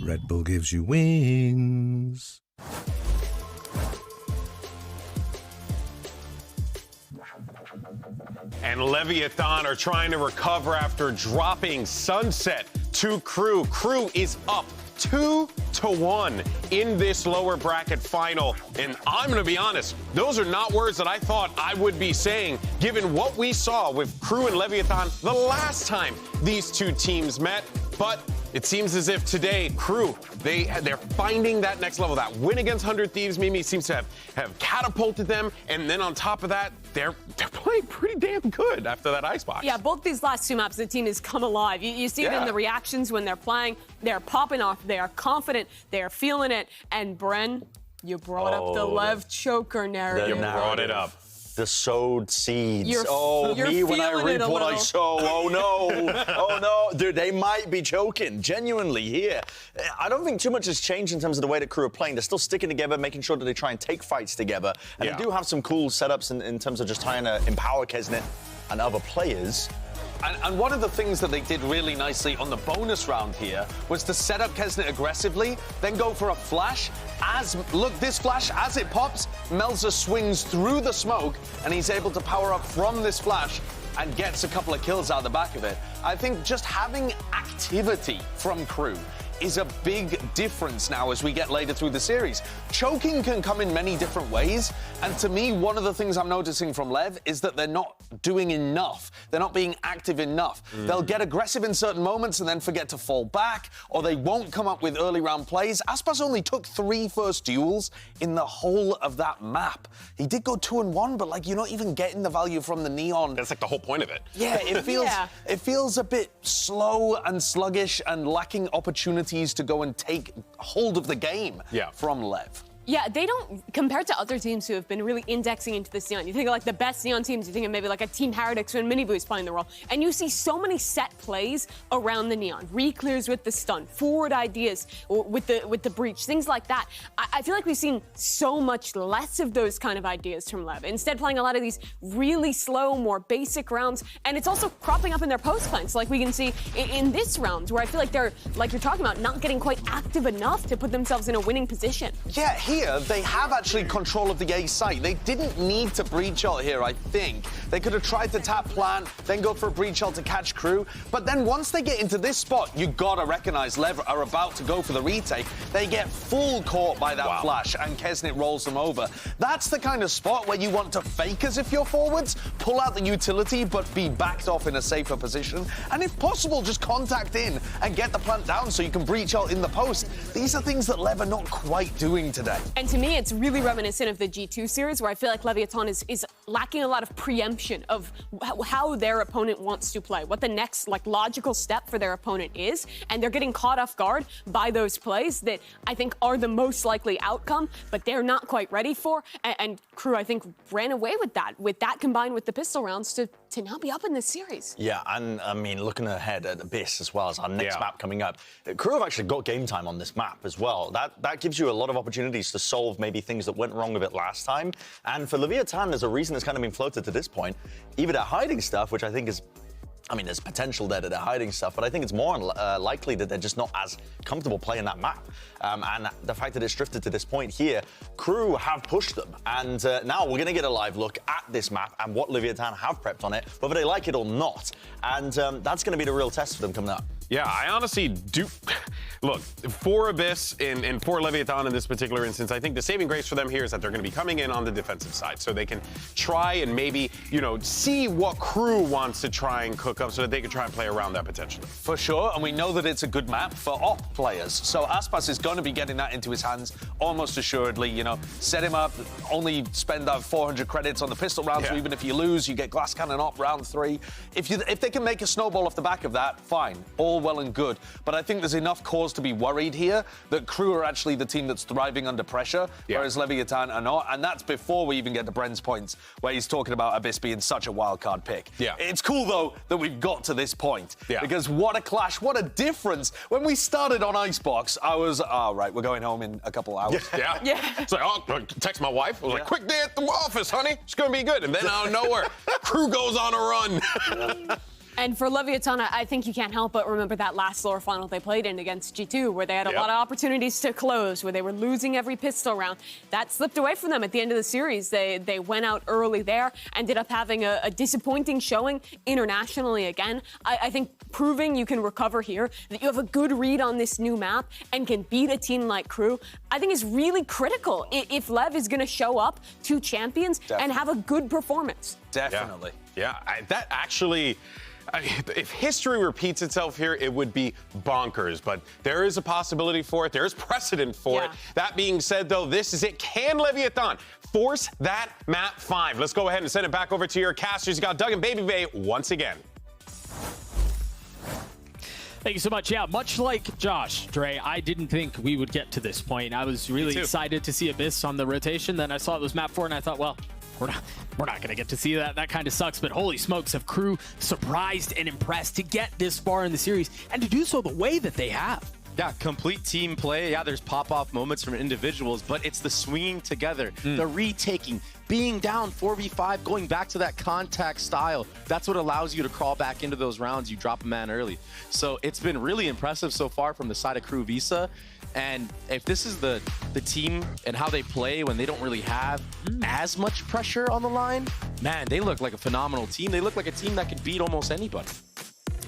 Red Bull gives you wings. And Leviatán are trying to recover after dropping Sunset to Crew. Crew is up 2-1 in this lower bracket final. And I'm going to be honest, those are not words that I thought I would be saying, given what we saw with Crew and Leviatán the last time these two teams met. But it seems as if today, Crew, they're finding that next level. That win against 100 Thieves, Mimi, seems to have catapulted them. And then on top of that, they're playing pretty damn good after that icebox. Yeah, both these last two maps, the team has come alive. You see it in the reactions when they're playing. They're popping off. They are confident. They are feeling it. And Bren, you brought up the Lev choker narrative. You brought it up. The sowed seeds. You're me when I reap what I little. sow. Oh no. Oh no. Dude, they might be choking. Genuinely here. I don't think too much has changed in terms of the way the Crew are playing. They're still sticking together, making sure that they try and take fights together. And they do have some cool setups in terms of just trying to empower Kesnet and other players. And one of the things that they did really nicely on the bonus round here was to set up Kesnet aggressively, then go for a flash. Look, this flash, as it pops, Melza swings through the smoke, and he's able to power up from this flash and gets a couple of kills out the back of it. I think just having activity from Crew is a big difference now as we get later through the series. Choking can come in many different ways, and to me, one of the things I'm noticing from Lev is that they're not doing enough. They're not being active enough. They'll get aggressive in certain moments and then forget to fall back, or they won't come up with early round plays. Aspas only took 3 first duels in the whole of that map. He did go 2-1, but like, you're not even getting the value from the Neon. That's like the whole point of it. Yeah, it feels a bit slow and sluggish and lacking opportunities to go and take hold of the game from Lev. Yeah, they don't, compared to other teams who have been really indexing into this Neon, you think of like the best Neon teams, you think of maybe like a Team Paradox when Miniboo's playing the role, and you see so many set plays around the Neon, re-clears with the stun, forward ideas with the breach, things like that. I feel like we've seen so much less of those kind of ideas from Lev. Instead, playing a lot of these really slow, more basic rounds, and it's also cropping up in their post plans, like we can see in this round, where I feel like they're, like you're talking about, not getting quite active enough to put themselves in a winning position. Yeah, here, they have actually control of the A site. They didn't need to breach ult here, I think. They could have tried to tap plant, then go for a breach ult to catch Crew. But then once they get into this spot, you gotta recognize Lev are about to go for the retake. They get full caught by that flash, and Kesnet rolls them over. That's the kind of spot where you want to fake as if you're forwards, pull out the utility, but be backed off in a safer position. And if possible, just contact in and get the plant down so you can breach ult in the post. These are things that Lev are not quite doing today. And to me, it's really reminiscent of the G2 series, where I feel like Leviatán is lacking a lot of preemption of how their opponent wants to play, what the next logical step for their opponent is, and they're getting caught off guard by those plays that I think are the most likely outcome, but they're not quite ready for. And Crew, I think, ran away with that combined with the pistol rounds to now be up in this series. Yeah, and I mean, looking ahead at Abyss as well as our next map coming up, Crew have actually got game time on this map as well. That gives you a lot of opportunities to solve maybe things that went wrong with it last time. And for Leviatán, there's a reason it's kind of been floated to this point. Either they're hiding stuff, which I think is, I mean, there's potential there that they're hiding stuff, but I think it's more likely that they're just not as comfortable playing that map. And the fact that it's drifted to this point here, Crew have pushed them. And now we're going to get a live look at this map and what Leviatán have prepped on it, whether they like it or not. And that's going to be the real test for them coming up. Yeah, I honestly do. Look, for Abyss and for Leviatán in this particular instance, I think the saving grace for them here is that they're going to be coming in on the defensive side, so they can try and maybe, see what Crew wants to try and cook up so that they can try and play around that potentially. For sure, and we know that it's a good map for op players. So Aspas is going to be getting that into his hands almost assuredly. Set him up, only spend 400 credits on the pistol round, so even if you lose, you get glass cannon op round 3. If they can make a snowball off the back of that, fine, all well and good. But I think there's enough cause to be worried here that Crew are actually the team that's thriving under pressure, whereas Leviatán are not. And that's before we even get to Bren's points, where he's talking about Abyss being such a wild card pick. Yeah. It's cool, though, that we've got to this point. Yeah. Because what a clash, what a difference. When we started on Icebox, I was, right, we're going home in a couple hours. Yeah. It's like, text my wife. I was like, quick day at the office, honey. It's going to be good. And then out of nowhere, Crew goes on a run. And for Leviatán, I think you can't help but remember that last lower final they played in against G2, where they had a lot of opportunities to close, where they were losing every pistol round. That slipped away from them at the end of the series. They went out early there, ended up having a disappointing showing internationally again. I think proving you can recover here, that you have a good read on this new map and can beat a team like Crew, I think is really critical if Lev is going to show up to Champions and have a good performance. Definitely. Yeah, that actually... if history repeats itself here, it would be bonkers. But there is a possibility for it. There is precedent for it. That being said, though, this is it. Can Leviatán force that map 5? Let's go ahead and send it back over to your casters. You got Doug and Baby Bay once again. Thank you so much. Yeah, much like Josh, Dre, I didn't think we would get to this point. I was really excited to see Abyss on the rotation. Then I saw it was map 4, and I thought, well, we're not going to get to see that. That kind of sucks. But holy smokes, have Crew surprised and impressed to get this far in the series and to do so the way that they have. Yeah, complete team play. Yeah, there's pop-off moments from individuals, but it's the swinging together, the retaking, being down 4v5, going back to that contact style. That's what allows you to crawl back into those rounds. You drop a man early. So it's been really impressive so far from the side of Crew Visa. And if this is the team and how they play when they don't really have as much pressure on the line, man, they look like a phenomenal team. They look like a team that could beat almost anybody.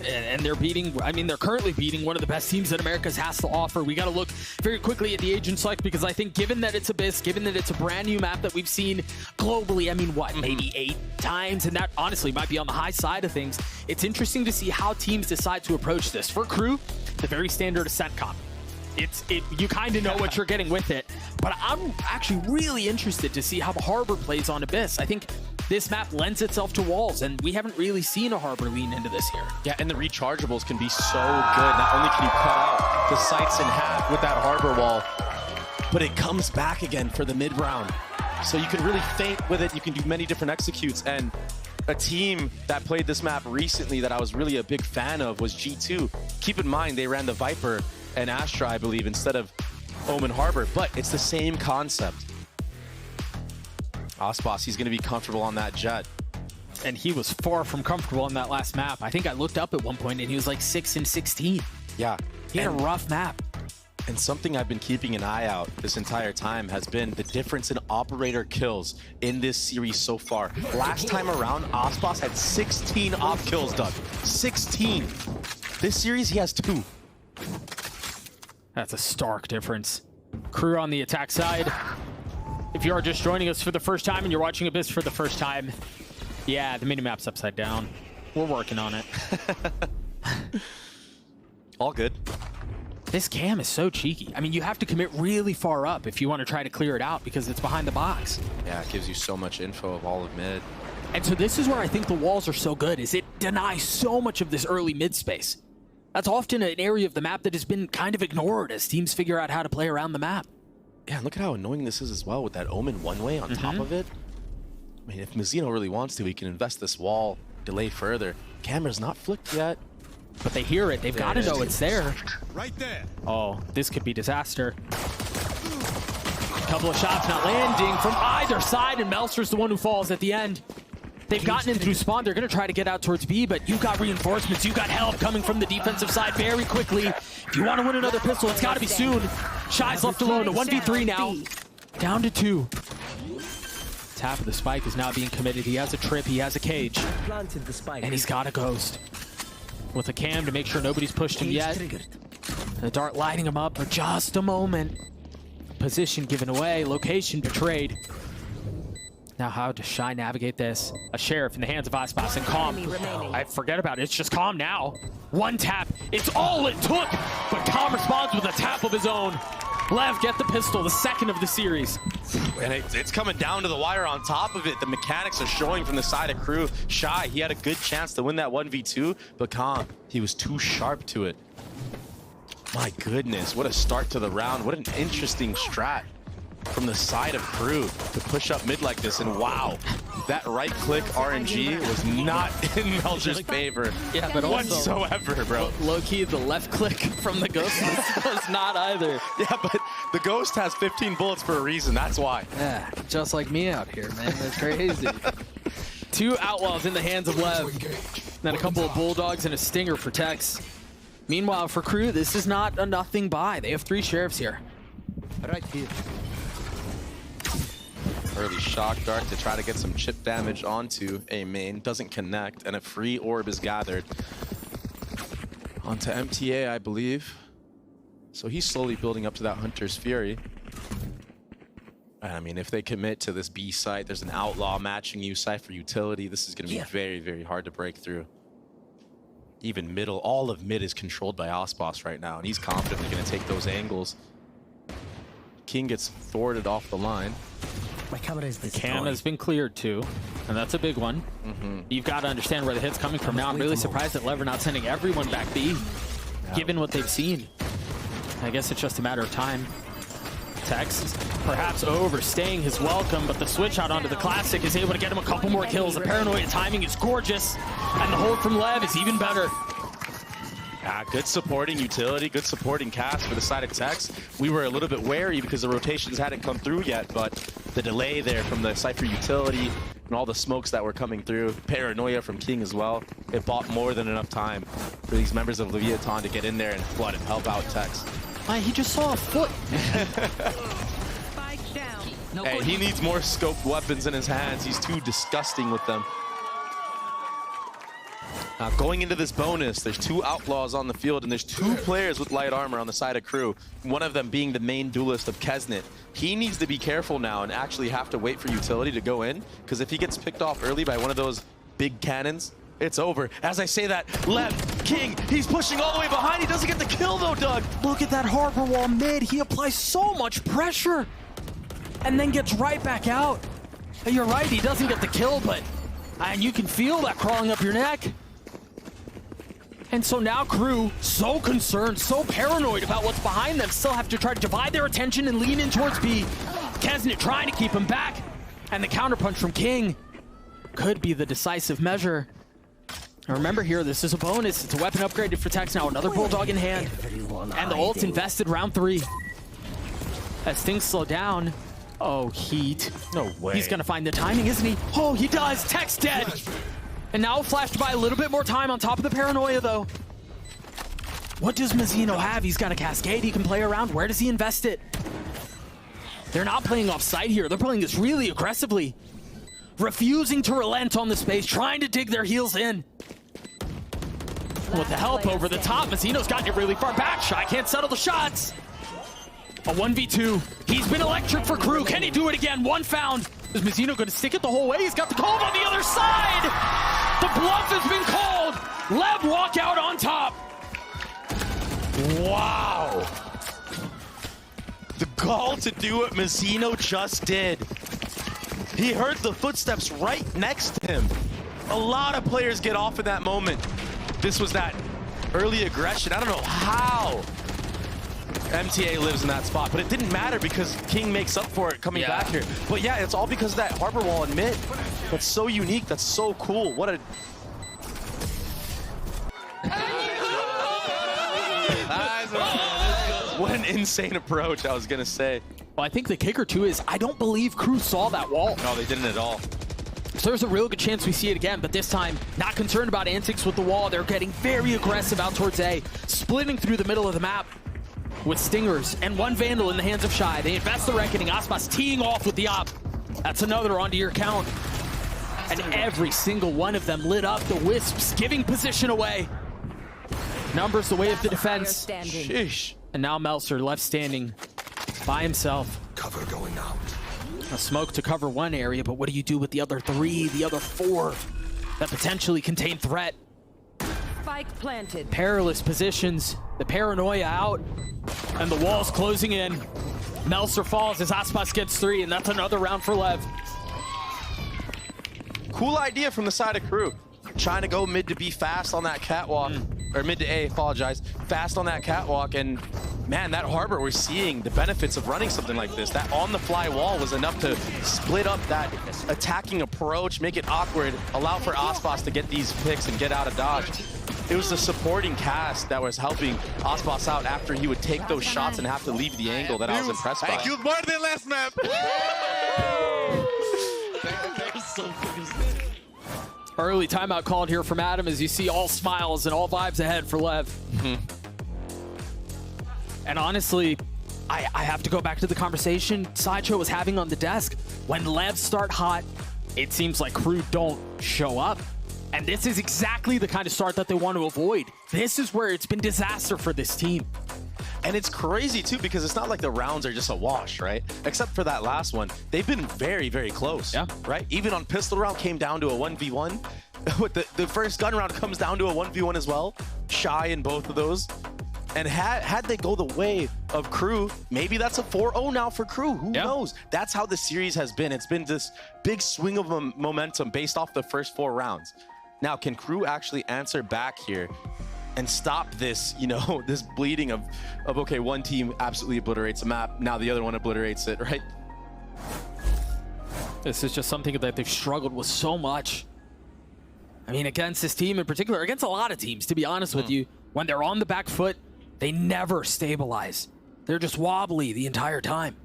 And they're beating, I mean, they're currently beating one of the best teams that Americas has to offer. We got to look very quickly at the Agent Select, because I think given that it's Abyss, given that it's a brand new map that we've seen globally, I mean, what, maybe 8 times? And that honestly might be on the high side of things. It's interesting to see how teams decide to approach this. For Crew, the very standard ascent comp. You kind of know what you're getting with it, but I'm actually really interested to see how Harbor plays on Abyss. I think this map lends itself to walls, and we haven't really seen a Harbor lean into this here. Yeah, and the rechargeables can be so good. Not only can you cut out the sights in half with that Harbor wall, but it comes back again for the mid-round. So you can really feint with it. You can do many different executes, and a team that played this map recently that I was really a big fan of was G2. Keep in mind, they ran the Viper and Astra, I believe, instead of Omen Harbor, but it's the same concept. Aspas, he's going to be comfortable on that jet. And he was far from comfortable on that last map. I think I looked up at one point and he was like 6 and 16. Yeah. He had a rough map. And something I've been keeping an eye out this entire time has been the difference in operator kills in this series so far. Last time around, Aspas had 16 op kills, Doug. 16. This series, he has 2. That's a stark difference. Crew on the attack side. If you are just joining us for the first time and you're watching Abyss for the first time, yeah, the minimap's upside down. We're working on it. All good. This cam is so cheeky. I mean, you have to commit really far up if you want to try to clear it out because it's behind the box. Yeah, it gives you so much info of all of mid. And so this is where I think the walls are so good, is it denies so much of this early mid space. That's often an area of the map that has been kind of ignored as teams figure out how to play around the map. Yeah, and look at how annoying this is as well with that Omen one-way on top of it. I mean, if Mizzino really wants to, he can invest this wall, delay further. Camera's not flicked yet. But they hear it. They've got to know it's there. Right there. Oh, this could be disaster. Couple of shots not landing from either side, and Melster's the one who falls at the end. They've gotten in through spawn. They're going to try to get out towards B, but you've got reinforcements. You've got help coming from the defensive side very quickly. If you want to win another pistol, it's got to be soon. Shy's left alone. A 1v3 now. Down to 2. Tap of the spike is now being committed. He has a trip. He has a cage. And he's got a ghost. With a cam to make sure nobody's pushed him yet. The dart lighting him up for just a moment. Position given away. Location betrayed. Now how does Shy navigate this? A sheriff in the hands of Aspas and Calm. I forget about it. It's just Calm now. One tap. It's all it took. But Calm responds with a tap of his own. Lev, get the pistol, the second of the series. And it's coming down to the wire on top of it. The mechanics are showing from the side of Crew. Shy, he had a good chance to win that 1v2, but Calm, he was too sharp to it. My goodness, what a start to the round. What an interesting strat from the side of Crew to push up mid like this. And wow, that right click RNG was not in Melcher's favor whatsoever, bro. Low-key, the left click from the Ghost was not either. Yeah, but the Ghost has 15 bullets for a reason. That's why. Yeah, just like me out here, man. That's crazy. 2 outlaws in the hands of Lev. Then a couple of bulldogs and a stinger for Tex. Meanwhile, for Crew, this is not a nothing buy. They have 3 sheriffs here. Right here. Early shock dart to try to get some chip damage onto a main. Doesn't connect, and a free orb is gathered. Onto MTA, I believe. So he's slowly building up to that Hunter's Fury. And I mean, if they commit to this B site, there's an outlaw matching you site for utility. This is going to be very, very hard to break through. Even middle, all of mid is controlled by Osboss right now, and he's confidently going to take those angles. King gets thwarted off the line. My camera is destroyed. Cam has been cleared too, and that's a big one. You've got to understand where the hit's coming from now. I'm really surprised that Lever not sending everyone back B, given what they've seen. I guess it's just a matter of time. Tex perhaps overstaying his welcome, but the switch out onto the Classic is able to get him a couple more kills. The paranoia timing is gorgeous, and the hold from Lev is even better. Good supporting utility, good supporting cast for the side of Tex. We were a little bit wary because the rotations hadn't come through yet, but the delay there from the Cypher utility and all the smokes that were coming through, paranoia from King as well, it bought more than enough time for these members of Leviatán to get in there and flood and help out Tex. He just saw a foot. Hey, he needs more scoped weapons in his hands. He's too disgusting with them. Now going into this bonus, there's 2 outlaws on the field, and there's 2 players with light armor on the side of Crew. One of them being the main duelist of Kesnet. He needs to be careful now and actually have to wait for utility to go in, because if he gets picked off early by one of those big cannons, it's over. As I say that, Lev, King, he's pushing all the way behind. He doesn't get the kill though, Doug. Look at that harbor wall mid. He applies so much pressure and then gets right back out. And you're right, he doesn't get the kill, but and you can feel that crawling up your neck. And so now Crew, so concerned, so paranoid about what's behind them, still have to try to divide their attention and lean in towards B. Kesnet trying to keep him back, and the counterpunch from King could be the decisive measure. Now remember here, this is a bonus. It's a weapon upgraded for Tex now. Another Bulldog in hand. And the ult's invested round 3. As things slow down. Oh, Heat. No way. He's going to find the timing, isn't he? Oh, he does. Tex dead. And now flashed by a little bit more time on top of the paranoia, though. What does Mazzino have? He's got a cascade he can play around. Where does he invest it? They're not playing off site here. They're playing this really aggressively. Refusing to relent on the space, trying to dig their heels in. With the help over the top, Mazzino's gotten it really far back. Shy can't settle the shots. A 1v2. He's been electric for Crew. Can he do it again? One found. Is Mazzino going to stick it the whole way? He's got the cold on the other side. The bluff has been called. Lev walk out on top. Wow. The gall to do what Mazzino just did. He heard the footsteps right next to him. A lot of players get off in that moment. This was that early aggression. I don't know how MTA lives in that spot, but it didn't matter because King makes up for it coming back here. But yeah, it's all because of that harbor wall in mid. That's so unique. That's so cool. What a... What an insane approach, I was going to say. Well, I think the kicker, too, is I don't believe Crew saw that wall. No, they didn't at all. So there's a real good chance we see it again, but this time, not concerned about antics with the wall. They're getting very aggressive out towards A, splitting through the middle of the map with Stingers and one Vandal in the hands of Shy. They invest the Reckoning. Ospas teeing off with the op. That's another onto your count. And every single one of them lit up the Wisps, giving position away. Numbers the way of the defense. Sheesh. And now Meltzer left standing by himself. Cover going out. A smoke to cover one area, but what do you do with the other 3, the other 4 that potentially contain threat? Spike planted. Perilous positions, the paranoia out, and the walls closing in. Meltzer falls as Aspas gets 3, and that's another round for Lev. Cool idea from the side of Crew. Trying to go mid to be fast on that catwalk. Or mid to A, apologize. Fast on that catwalk, and man, that harbor, we're seeing the benefits of running something like this. That on-the-fly wall was enough to split up that attacking approach, make it awkward, allow for Ospas to get these picks and get out of dodge. It was the supporting cast that was helping Ospas out after he would take those shots and have to leave the angle that I was impressed by. Thank you more than last map. Early timeout called here from Adam as you see all smiles and all vibes ahead for Lev. And honestly, I have to go back to the conversation Sideshow was having on the desk. When Levs start hot, it seems like Crew don't show up. And this is exactly the kind of start that they want to avoid. This is where it's been disaster for this team. And it's crazy, too, because it's not like the rounds are just a wash, right? Except for that last one. They've been very, very close, right? Even on pistol round came down to a 1v1. With the first gun round comes down to a 1v1 as well. Shy in both of those. And had they go the way of Crew, maybe that's a 4-0 now for Crew. Who knows? That's how the series has been. It's been this big swing of momentum based off the first 4 rounds. Now, can Crew actually answer back here and stop this, you know, this bleeding of okay, one team absolutely obliterates a map, now the other one obliterates it, right? This is just something that they've struggled with so much. I mean, against this team in particular, against a lot of teams, to be honest with you, when they're on the back foot, they never stabilize. They're just wobbly the entire time.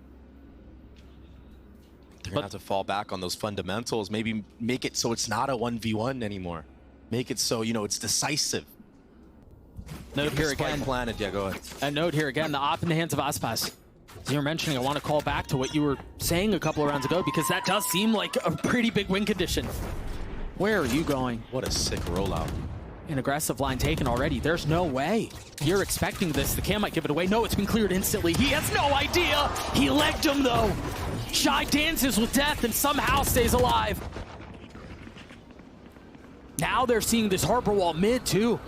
They're gonna have to fall back on those fundamentals, maybe make it so it's not a 1v1 anymore. Make it so, you know, it's decisive. Note here again. Planet. Yeah, go ahead. A note here again, the op in the hands of Aspas. As you were mentioning, I want to call back to what you were saying a couple of rounds ago, because that does seem like a pretty big win condition. Where are you going? What a sick rollout. An aggressive line taken already. There's no way. You're expecting this. The cam might give it away. No, it's been cleared instantly. He has no idea. He legged him, though. Shy dances with death and somehow stays alive. Now they're seeing this harbor wall mid, too.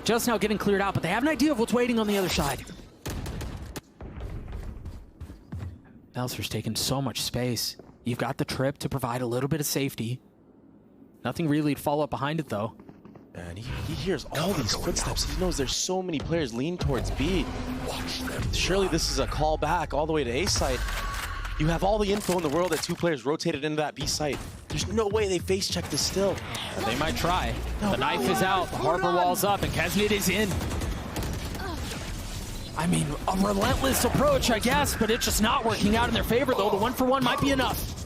Just now getting cleared out, but they have an idea of what's waiting on the other side. Meltzer's taken so much space. You've got the trip to provide a little bit of safety. Nothing really to follow up behind it, though. And he hears all these footsteps. He knows there's so many players lean towards B. Surely this is a call back all the way to A site. You have all the info in the world that 2 players rotated into that B site. There's no way they face check this still. They might try. The knife is out, the harbor wall's up, and Kesnit is in. I mean, a relentless approach, I guess, but it's just not working out in their favor, though. The 1-for-1 might be enough.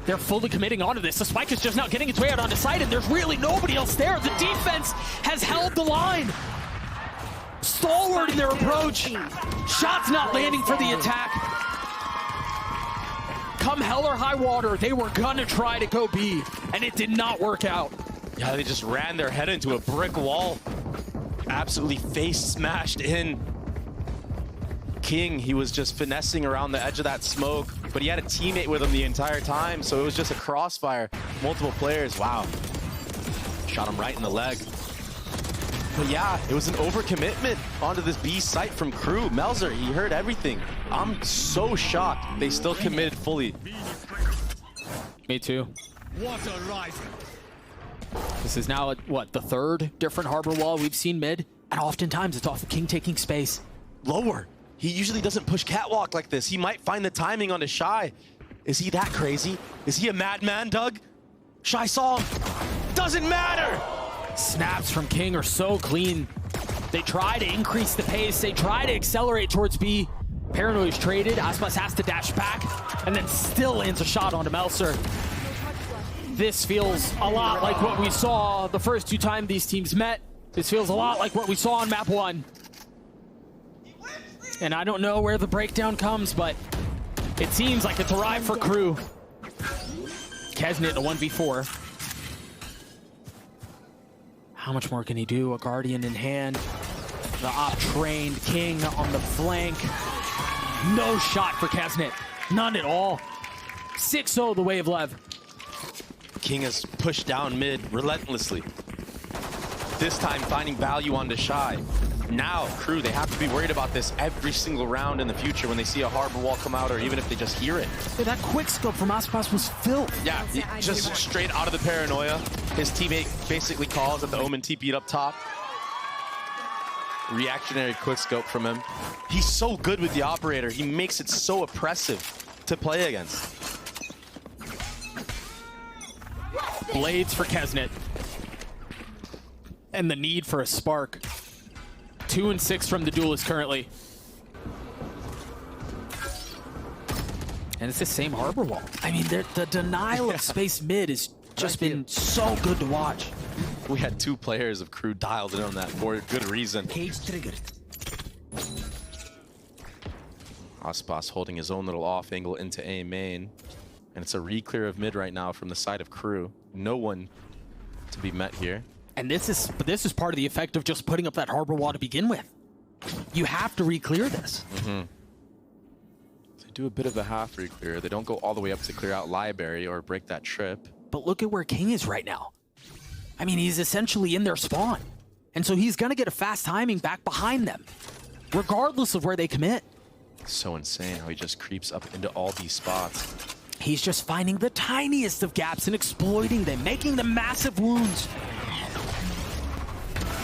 They're fully committing onto this. The spike is just now getting its way out onto site, and there's really nobody else there. The defense has held the line. Stalwart in their approach. Shots not landing for the attack. Come hell or high water, they were gonna try to go B, and it did not work out. Yeah, they just ran their head into a brick wall. Absolutely face smashed in. King, he was just finessing around the edge of that smoke, but he had a teammate with him the entire time, so it was just a crossfire. Multiple players, wow. Shot him right in the leg. But yeah, it was an overcommitment onto this B site from Crew. Melzer, he heard everything. I'm so shocked they still committed fully. Me too. This is now, what, the 3rd different harbor wall we've seen mid? And oftentimes it's off of King taking space. Lower. He usually doesn't push catwalk like this. He might find the timing on his Shy. Is he that crazy? Is he a madman, Doug? Shy saw him. Doesn't matter. Snaps from King are so clean. They try to increase the pace. They try to accelerate towards B. Paranoid's traded. Aspas has to dash back and then still lands a shot onto Meltzer. This feels a lot like what we saw the first 2 times these teams met. This feels a lot like what we saw on map 1. And I don't know where the breakdown comes, but it seems like it's arrived for Crew. Kesnit in a 1v4. How much more can he do? A Guardian in hand. The op-trained King on the flank. No shot for Kesnit. None at all. 6-0 the way of Lev. King has pushed down mid relentlessly. This time finding value on the Shy. Now, Crew, they have to be worried about this every single round in the future when they see a harbor wall come out or even if they just hear it. Yeah, that quick scope from Aspas was filth. Yeah, just straight out of the paranoia. His teammate basically calls that the Omen TP'd up top. Reactionary quick scope from him. He's so good with the operator. He makes it so oppressive to play against. Blades for Kesnit. And the need for a spark. 2 and 6 from the duelist currently. And it's the same harbor wall. I mean, the denial of space mid is just been so good to watch. We had 2 players of Crew dialed in on that for good reason. Cage triggered. Aspas holding his own little off angle into A main. And it's a re-clear of mid right now from the side of Crew. No one to be met here. And this is part of the effect of just putting up that harbor wall to begin with. You have to re-clear this. They do a bit of a half re-clear. They don't go all the way up to clear out library or break that trip. But look at where King is right now. I mean, he's essentially in their spawn. And so he's going to get a fast timing back behind them, regardless of where they commit. So insane how he just creeps up into all these spots. He's just finding the tiniest of gaps and exploiting them, making them massive wounds.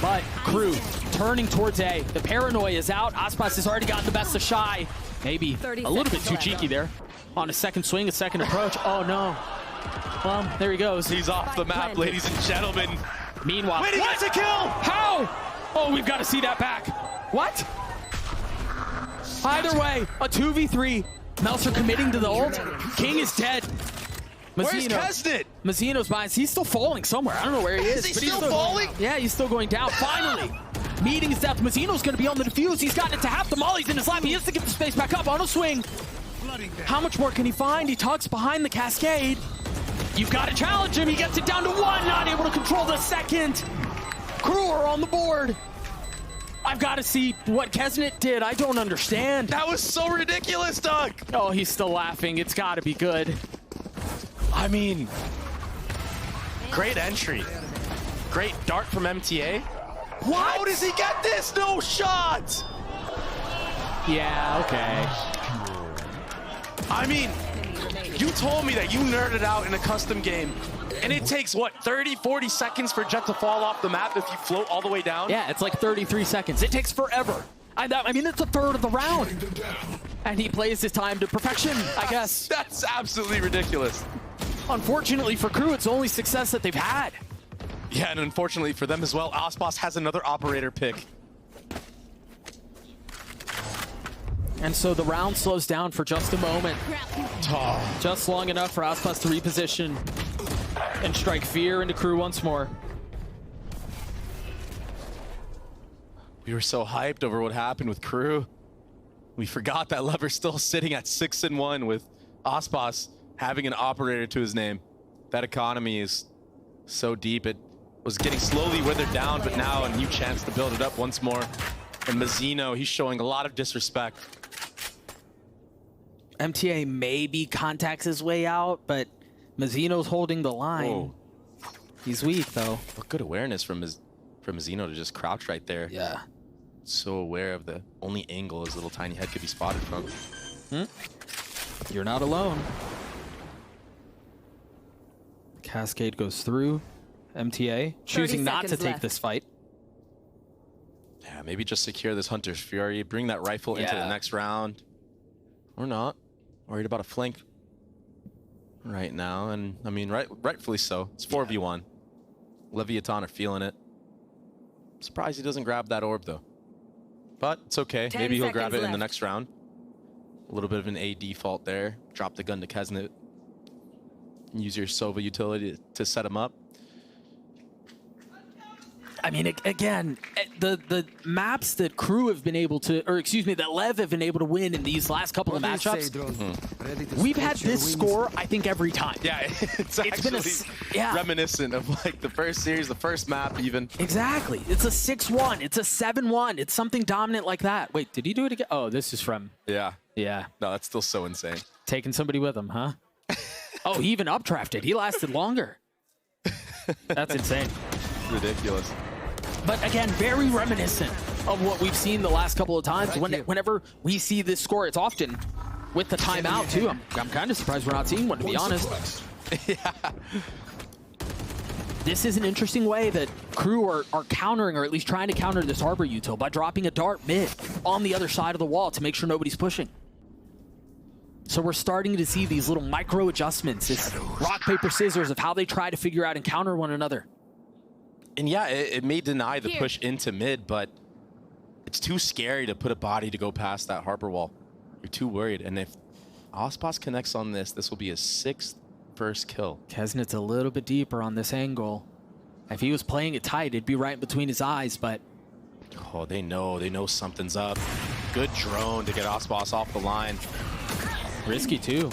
But Crew turning towards A. The paranoia is out. Aspas has already gotten the best of Shy. Maybe a little bit too cheeky there. On a second swing, a second approach. Oh no. Well, there he goes. He's off the map, ladies and gentlemen. Meanwhile, Wait, he gets a kill! How? Oh, we've got to see that back. What? Either way, a 2v3. Meltzer committing to the ult. King is dead. Where's Kesnet? Mazzino's behind. He's still falling somewhere. I don't know where he is. Is he still falling? Yeah, he's still going down. Finally. Meeting his death. Mazzino's going to be on the defuse. He's gotten it to half the mollies in his lap. He has to get the space back up on a swing. How much more can he find? He tucks behind the cascade. You've got to challenge him. He gets it down to 1. Not able to control the second. Crew are on the board. I've got to see what Kesnet did. I don't understand. That was so ridiculous, Doug. Oh, he's still laughing. It's got to be good. I mean, great entry. Great dart from MTA. What? How does he get this? No shot! Yeah, okay. I mean, you told me that you nerded out in a custom game, and it takes, what, 30, 40 seconds for Jet to fall off the map if you float all the way down? Yeah, it's like 33 seconds. It takes forever. I mean, it's a third of the round. And he plays his time to perfection, I guess. That's absolutely ridiculous. Unfortunately for Crew, it's the only success that they've had. Yeah, and unfortunately for them as well, Aspas has another operator pick. And so the round slows down for just a moment. Just long enough for Aspas to reposition and strike fear into Crew once more. We were so hyped over what happened with Crew. We forgot that Lever's still sitting at 6-1 with Aspas having an operator to his name. That economy is so deep. It was getting slowly withered down, but now a new chance to build it up once more. And Mazzino, he's showing a lot of disrespect. MTA maybe contacts his way out, but Mazzino's holding the line. Whoa. He's weak, though. What good awareness from Mazzino to just crouch right there. Yeah. So aware of the only angle his little tiny head could be spotted from. You're not alone. Cascade goes through. MTA choosing not to take this fight. Yeah, maybe just secure this Hunter's Fury, bring that rifle into the next round. Or not. Worried about a flank right now, and I mean, rightfully so. It's 4v1. Leviatán are feeling it. Surprised he doesn't grab that orb, though. But it's okay. Maybe he'll grab it in the next round. A little bit of an AD fault there. Drop the gun to Kesnet. Use your Sova utility to set him up. I mean, again, the maps that Crew have been able to, or excuse me, that Lev have been able to win in these last couple of matchups, we've had this score, I think, every time. Yeah, it's actually reminiscent of like the first series, the first map even. Exactly. It's a 6-1. It's a 7-1. It's something dominant like that. Wait, did he do it again? Oh, this is from... Yeah. Yeah. No, that's still so insane. Taking somebody with him, huh? Oh, he even updrafted. He lasted longer. That's insane. Ridiculous. But again, very reminiscent of what we've seen the last couple of times. Whenever we see this score, it's often with the timeout, too. I'm kind of surprised we're not seeing one, to be honest. Yeah. This is an interesting way that Crew are countering, or at least trying to counter this Harbor util by dropping a dart mid on the other side of the wall to make sure nobody's pushing. So we're starting to see these little micro adjustments, this rock, paper, scissors of how they try to figure out and counter one another. And yeah, it may deny the push into mid, but it's too scary to put a body to go past that Harbor wall. You're too worried. And if Aspas connects on this, this will be his 6th first kill. Kesnet's a little bit deeper on this angle. If he was playing it tight, it'd be right between his eyes, but... Oh, they know something's up. Good drone to get Aspas off the line. Risky too.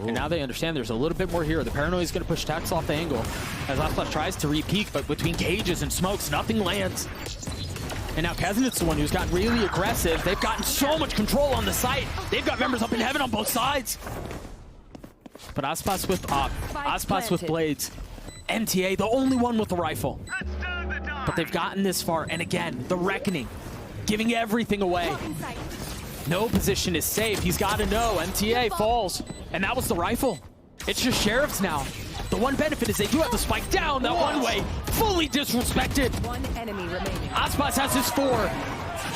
Ooh. And now they understand there's a little bit more here. The paranoia is going to push Tex off the angle as Aspas tries to re-peek, but between cages and smokes, nothing lands. And now Kesnet's the one who's gotten really aggressive. They've gotten so much control on the site. They've got members up in heaven on both sides. But Aspas with blades. MTA, the only one with the rifle. But they've gotten this far, and again, the reckoning, giving everything away. No position is safe. He's got to know. MTA falls, and that was the rifle. It's just Sheriffs now. The one benefit is they do have the spike down that one way. Fully disrespected. One enemy remaining. Aspas has his 4.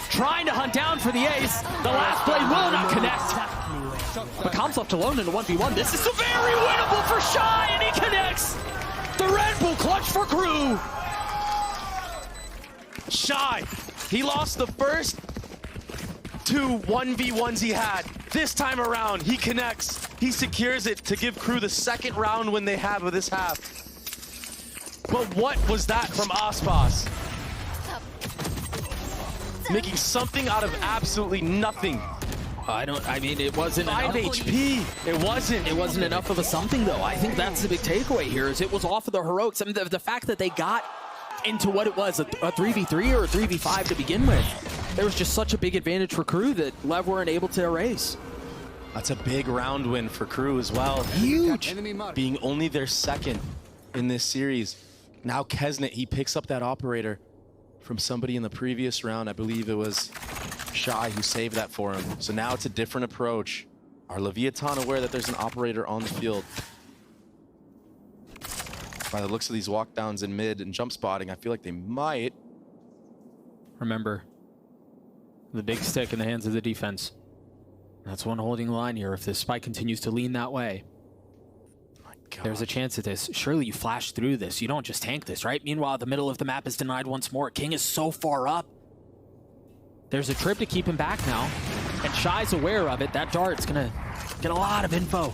Trying to hunt down for the ace. The last blade will not connect. But Com's left alone in a 1v1. This is very winnable for Shy, and he connects. The Red Bull clutch for Crew. Shy, he lost the first 2 1v1s he had. This time around, he connects. He secures it to give Crew the second round win they have of this half. But what was that from Aspas? Making something out of absolutely nothing. I mean, it wasn't 5 enough. HP. It wasn't enough of a something, though. I think that's the big takeaway here, is it was off of the heroics. I mean, the fact that they got into what it was, a 3v3 or a 3v5 to begin with. There was just such a big advantage for Crew that Lev weren't able to erase. That's a big round win for Crew as well. Huge. Being only their second in this series. Now Kesnet, he picks up that operator from somebody in the previous round. I believe it was Shy who saved that for him. So now it's a different approach. Are Leviatán aware that there's an operator on the field? By the looks of these walkdowns in mid and jump spotting, I feel like they might. Remember, the big stick in the hands of the defense. That's one holding the line here. If this spike continues to lean that way, there's a chance at this. Surely you flash through this. You don't just tank this, right? Meanwhile, the middle of the map is denied once more. King is so far up. There's a trip to keep him back now, and Shy's aware of it. That dart's gonna get a lot of info.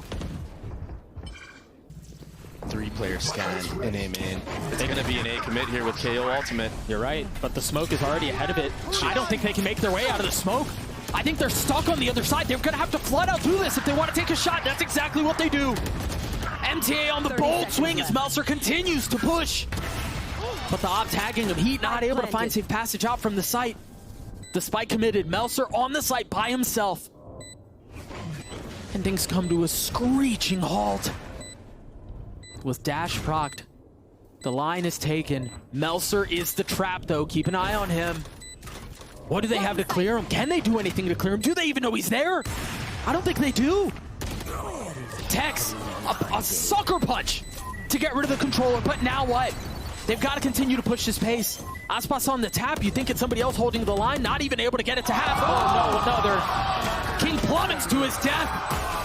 3-player scan in A main. It's gonna be an A commit here with KO ultimate. You're right, but the smoke is already ahead of it. I don't think they can make their way out of the smoke. I think they're stuck on the other side. They're gonna have to flood out through this if they want to take a shot. That's exactly what they do. MTA on the bold swing as Melser continues to push. But the op tagging him, Heat not able to find safe passage out from the site. The spike committed, Melser on the site by himself. And things come to a screeching halt. With Dash procced, the line is taken. Melser is the trap though, keep an eye on him. What do they have to clear him? Can they do anything to clear him? Do they even know he's there? I don't think they do. Tex, a sucker punch to get rid of the controller, but now what? They've got to continue to push this pace. Aspas on the tap, you think it's somebody else holding the line, not even able to get it to half. Oh no, another. King plummets to his death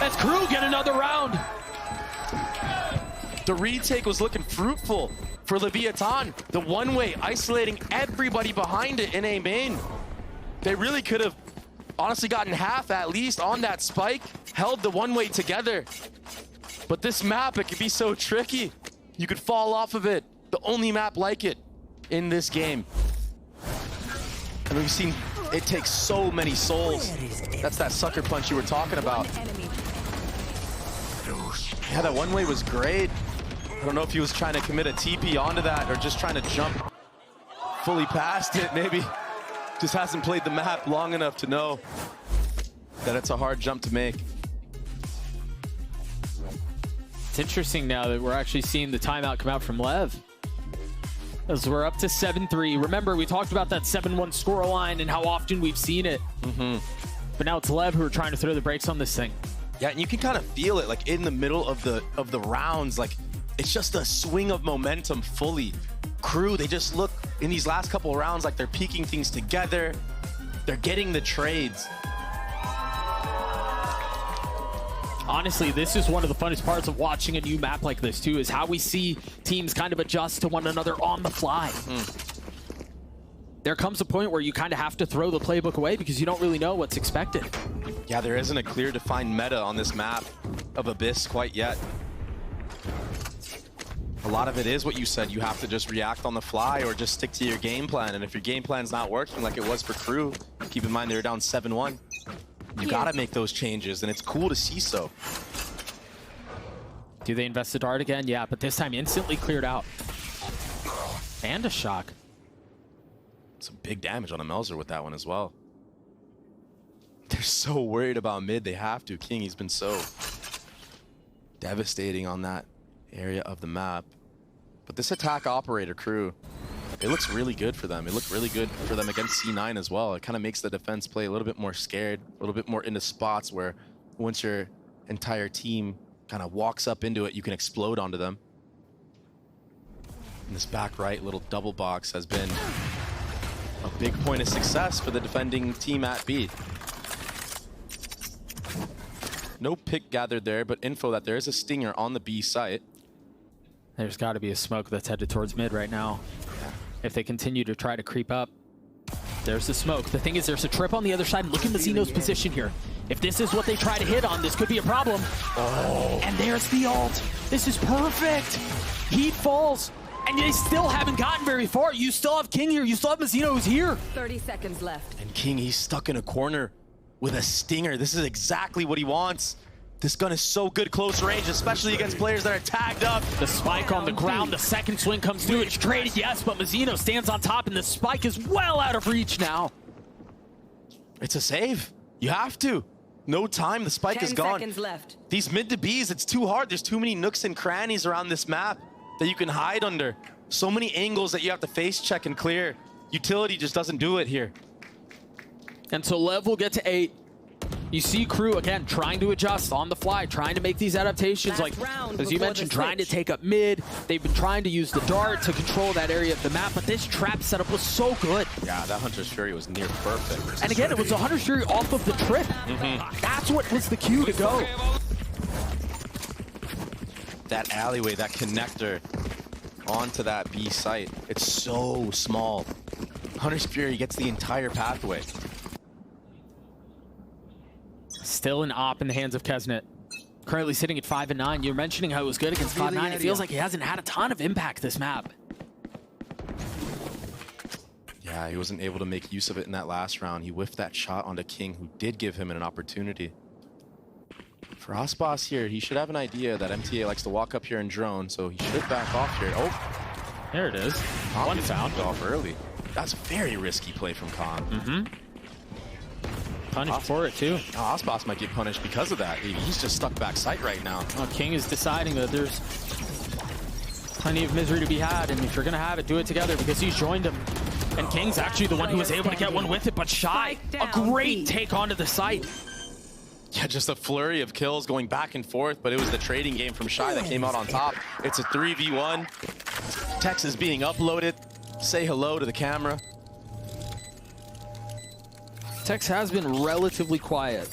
as Crew get another round. The retake was looking fruitful for Leviatán. The one-way isolating everybody behind it in A main. They really could have honestly gotten half at least on that spike, held the one-way together. But this map, it could be so tricky. You could fall off of it. The only map like it in this game. And we've seen it take so many souls. That's that sucker punch you were talking about. Yeah, that one-way was great. I don't know if he was trying to commit a TP onto that or just trying to jump fully past it. Maybe just hasn't played the map long enough to know that it's a hard jump to make. It's interesting now that we're actually seeing the timeout come out from Lev. As we're up to 7-3. Remember, we talked about that 7-1 scoreline and how often we've seen it. But now it's Lev who are trying to throw the brakes on this thing. Yeah, and you can kind of feel it, like in the middle of the rounds, like it's just a swing of momentum fully. Crew, they just look in these last couple of rounds like they're piecing things together. They're getting the trades. Honestly, this is one of the funnest parts of watching a new map like this too, is how we see teams kind of adjust to one another on the fly. There comes a point where you kind of have to throw the playbook away because you don't really know what's expected. Yeah, there isn't a clear defined meta on this map of Abyss quite yet. lot of it is what you said. You have to just react on the fly or just stick to your game plan. And if your game plan's not working like it was for Crew, keep in mind they were down 7-1. You gotta make those changes, and it's cool to see so. Do they invest the dart again? Yeah, but this time instantly cleared out. And a shock. Some big damage on a Melzer with that one as well. They're so worried about mid, they have to. King, he's been so devastating on that area of the map. But this attack operator Crew, it looks really good for them. It looked really good for them against C9 as well. It kind of makes the defense play a little bit more scared, a little bit more into spots where once your entire team kind of walks up into it, you can explode onto them. And this back right little double box has been a big point of success for the defending team at B. No pick gathered there, but info that there is a stinger on the B site. There's got to be a smoke that's headed towards mid right now. If they continue to try to creep up, there's the smoke. The thing is, there's a trip on the other side. Look at Mazzino's position here. If this is what they try to hit on, this could be a problem. Oh. And there's the ult. This is perfect. Heat falls, and they still haven't gotten very far. You still have King here. You still have Mazzino who's here. 30 seconds left. And King, he's stuck in a corner with a stinger. This is exactly what he wants. This gun is so good close range, especially against players that are tagged up. The spike on the ground, the second swing comes through. It's traded, yes, but Mazzino stands on top, and the spike is well out of reach now. It's a save. You have to. No time, the spike is gone. 10 seconds left. These mid to Bs, it's too hard. There's too many nooks and crannies around this map that you can hide under. So many angles that you have to face check and clear. Utility just doesn't do it here. And so Lev will get to 8. You see Crew, again, trying to adjust on the fly, trying to make these adaptations. Like, as you mentioned, trying to take up mid. They've been trying to use the dart to control that area of the map, but this trap setup was so good. Yeah, that Hunter's Fury was near perfect. And again, it was a Hunter's Fury off of the trip. That's what was the cue to go. That alleyway, that connector onto that B site, it's so small. Hunter's Fury gets the entire pathway. Still an op in the hands of Kesnet. Currently sitting at 5 and 9. You're mentioning how it was good against 5-9. It feels like he hasn't had a ton of impact this map. Yeah, he wasn't able to make use of it in that last round. He whiffed that shot onto King, who did give him an opportunity. For Osboss here, he should have an idea that MTA likes to walk up here and drone, so he should back off here. Oh, there it is. One found off early. That's a very risky play from Khan. Punished for it too. Oh, Osboss might get punished because of that. He's just stuck back sight right now. Oh, King is deciding that there's plenty of misery to be had, and if you're gonna have it, do it together, because he's joined him. And King's actually the one who was able to get one with it, but Shy, a great take onto the site. Yeah, just a flurry of kills going back and forth, but it was the trading game from Shy that came out on top. It's a 3v1. Text is being uploaded. Say hello to the camera. Tex has been relatively quiet.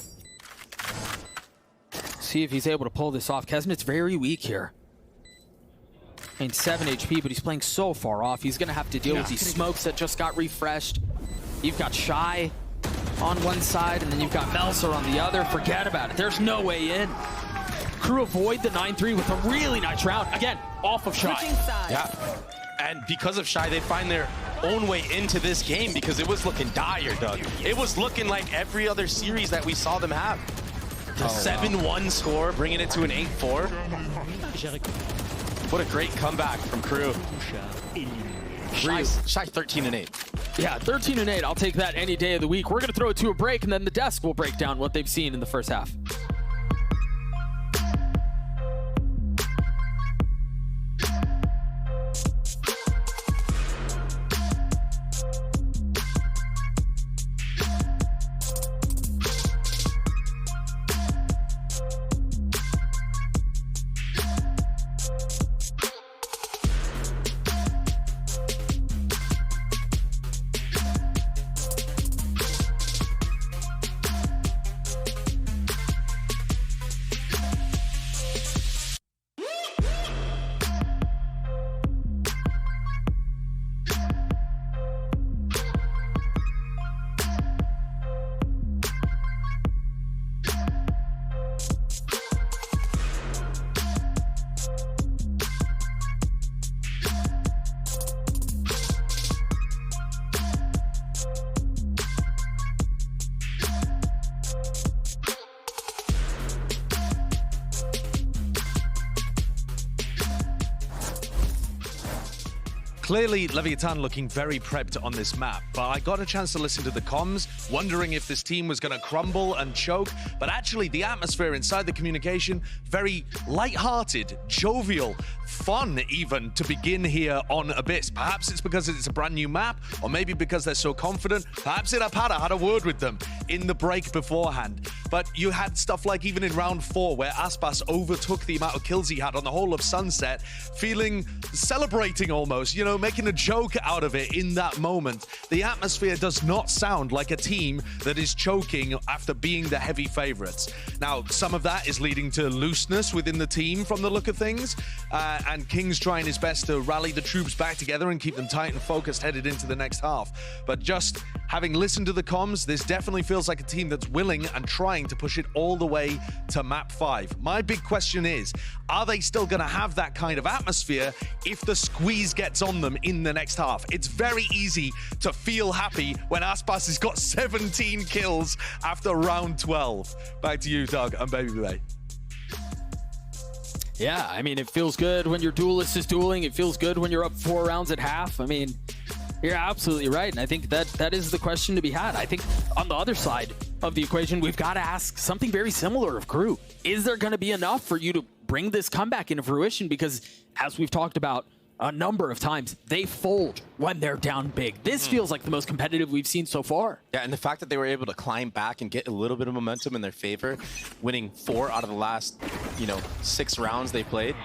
See if he's able to pull this off. Kesnet's very weak here. I mean, 7 HP, but he's playing so far off. He's going to have to deal with these smokes that just got refreshed. You've got Shy on one side, and then you've got Melzer on the other. Forget about it. There's no way in. Crew avoid the 9-3 with a really nice round. Again, off of Shy. Yeah, and because of Shy, they find their own way into this game, because it was looking dire, Doug. It was looking like every other series that we saw them have. The 7-1 score, bringing it to an 8-4. What a great comeback from Crew. Shy 13-8. Yeah, 13-8. I'll take that any day of the week. We're going to throw it to a break, and then the desk will break down what they've seen in the first half. Clearly, Leviatán looking very prepped on this map, but I got a chance to listen to the comms, wondering if this team was going to crumble and choke, but actually the atmosphere inside the communication, very light-hearted, jovial, fun even to begin here on Abyss. Perhaps it's because it's a brand new map, or maybe because they're so confident. Perhaps Irapada had a word with them in the break beforehand. But you had stuff like even in round 4 where Aspas overtook the amount of kills he had on the whole of Sunset, celebrating almost, you know, making a joke out of it in that moment. The atmosphere does not sound like a team that is choking after being the heavy favorites. Now, some of that is leading to looseness within the team from the look of things, and King's trying his best to rally the troops back together and keep them tight and focused headed into the next half. But just having listened to the comms, this definitely feels like a team that's willing and trying to push it all the way to map 5. My big question is, are they still going to have that kind of atmosphere if the squeeze gets on them in the next half? It's very easy to feel happy when Aspas has got 17 kills after round 12. Back to you, Doug and Baby Bay. Yeah, I mean, it feels good when your duelist is dueling. It feels good when you're up 4 rounds at half. I mean, you're absolutely right. And I think that is the question to be had. I think on the other side of the equation, we've got to ask something very similar of Crew. Is there going to be enough for you to bring this comeback into fruition? Because as we've talked about a number of times, they fold when they're down big. This feels like the most competitive we've seen so far. Yeah, and the fact that they were able to climb back and get a little bit of momentum in their favor, winning 4 out of the last, 6 rounds they played,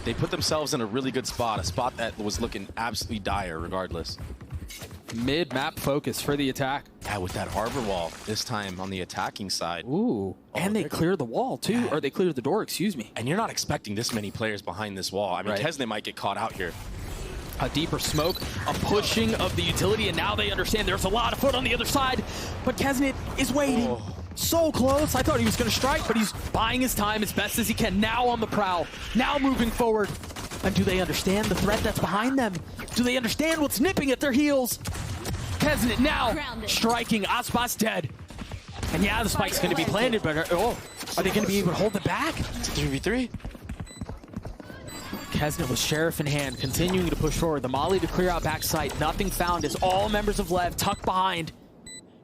they put themselves in a really good spot, a spot that was looking absolutely dire regardless. Mid-map focus for the attack. Yeah, with that harbor wall, this time on the attacking side. Ooh, and they clear the wall too, or they clear the door, excuse me. And you're not expecting this many players behind this wall. I mean, Kesne might get caught out here. A deeper smoke, a pushing of the utility, and now they understand there's a lot of foot on the other side, but Kesne is waiting. So close. I thought he was going to strike, but he's buying his time as best as he can. Now on the prowl, now moving forward. And do they understand the threat that's behind them? Do they understand what's nipping at their heels? Kesne now striking. Aspas dead. And yeah, the spike's going to be planted, but are they going to be able to hold it back? It's a 3v3. Kesne with Sheriff in hand, continuing to push forward. The molly to clear out backside. Nothing found as all members of Lev tucked behind.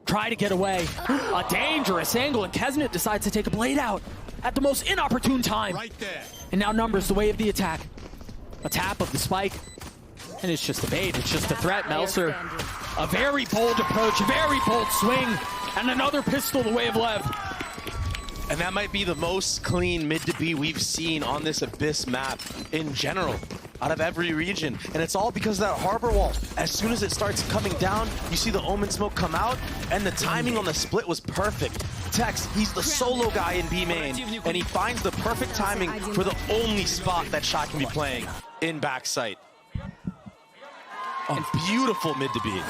Try to get away. A dangerous angle, and Kesne decides to take a blade out at the most inopportune time. Right there. And now numbers the way of the attack. A tap of the spike, and it's just a bait. It's just a threat. Melser, a very bold approach, a very bold swing, and another pistol the way of Lev. And that might be the most clean mid to B we've seen on this Abyss map in general, out of every region. And it's all because of that harbor wall. As soon as it starts coming down, you see the Omen smoke come out, and the timing on the split was perfect. Tex, he's the solo guy in B main, and he finds the perfect timing for the only spot that shot can be playing in backside. A beautiful mid to B.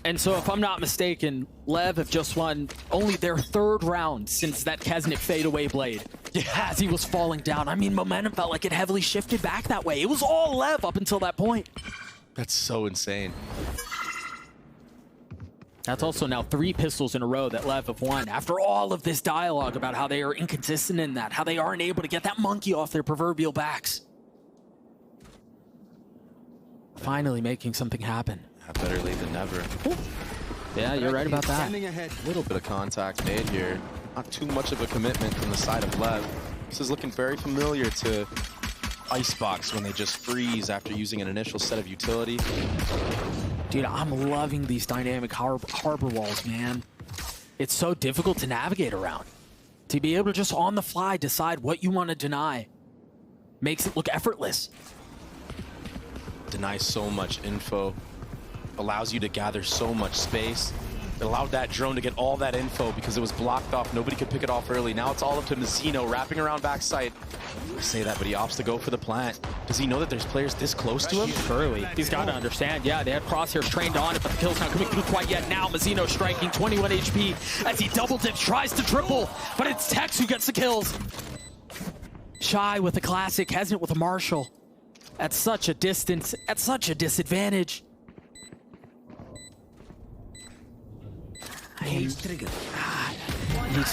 And so if I'm not mistaken, Lev have just won only their 3rd round since that Kesne fadeaway blade. Yeah, as he was falling down. I mean, momentum felt like it heavily shifted back that way. It was all Lev up until that point. That's so insane. That's also now 3 pistols in a row that Lev have won after all of this dialogue about how they are inconsistent in that, how they aren't able to get that monkey off their proverbial backs. Finally making something happen. Better late than never. Ooh. Yeah, you're right about that. A little bit of contact made here. Not too much of a commitment from the side of Lev. This is looking very familiar to Icebox when they just freeze after using an initial set of utility. Dude, I'm loving these dynamic harbor walls, man. It's so difficult to navigate around. To be able to just on the fly decide what you want to deny makes it look effortless. Denies so much info. Allows you to gather so much space. It allowed that drone to get all that info because it was blocked off. Nobody could pick it off early. Now it's all up to Mazzino wrapping around backside. I say that, but he opts to go for the plant. Does he know that there's players this close to him? Surely. He's got to understand. Yeah, they had crosshairs trained on it, but the kill's not coming through quite yet. Now Mazzino striking 21 HP as he double dips, tries to triple, but it's Tex who gets the kills. Shy with a classic, Kesne with a Marshall. At such a distance, at such a disadvantage. He's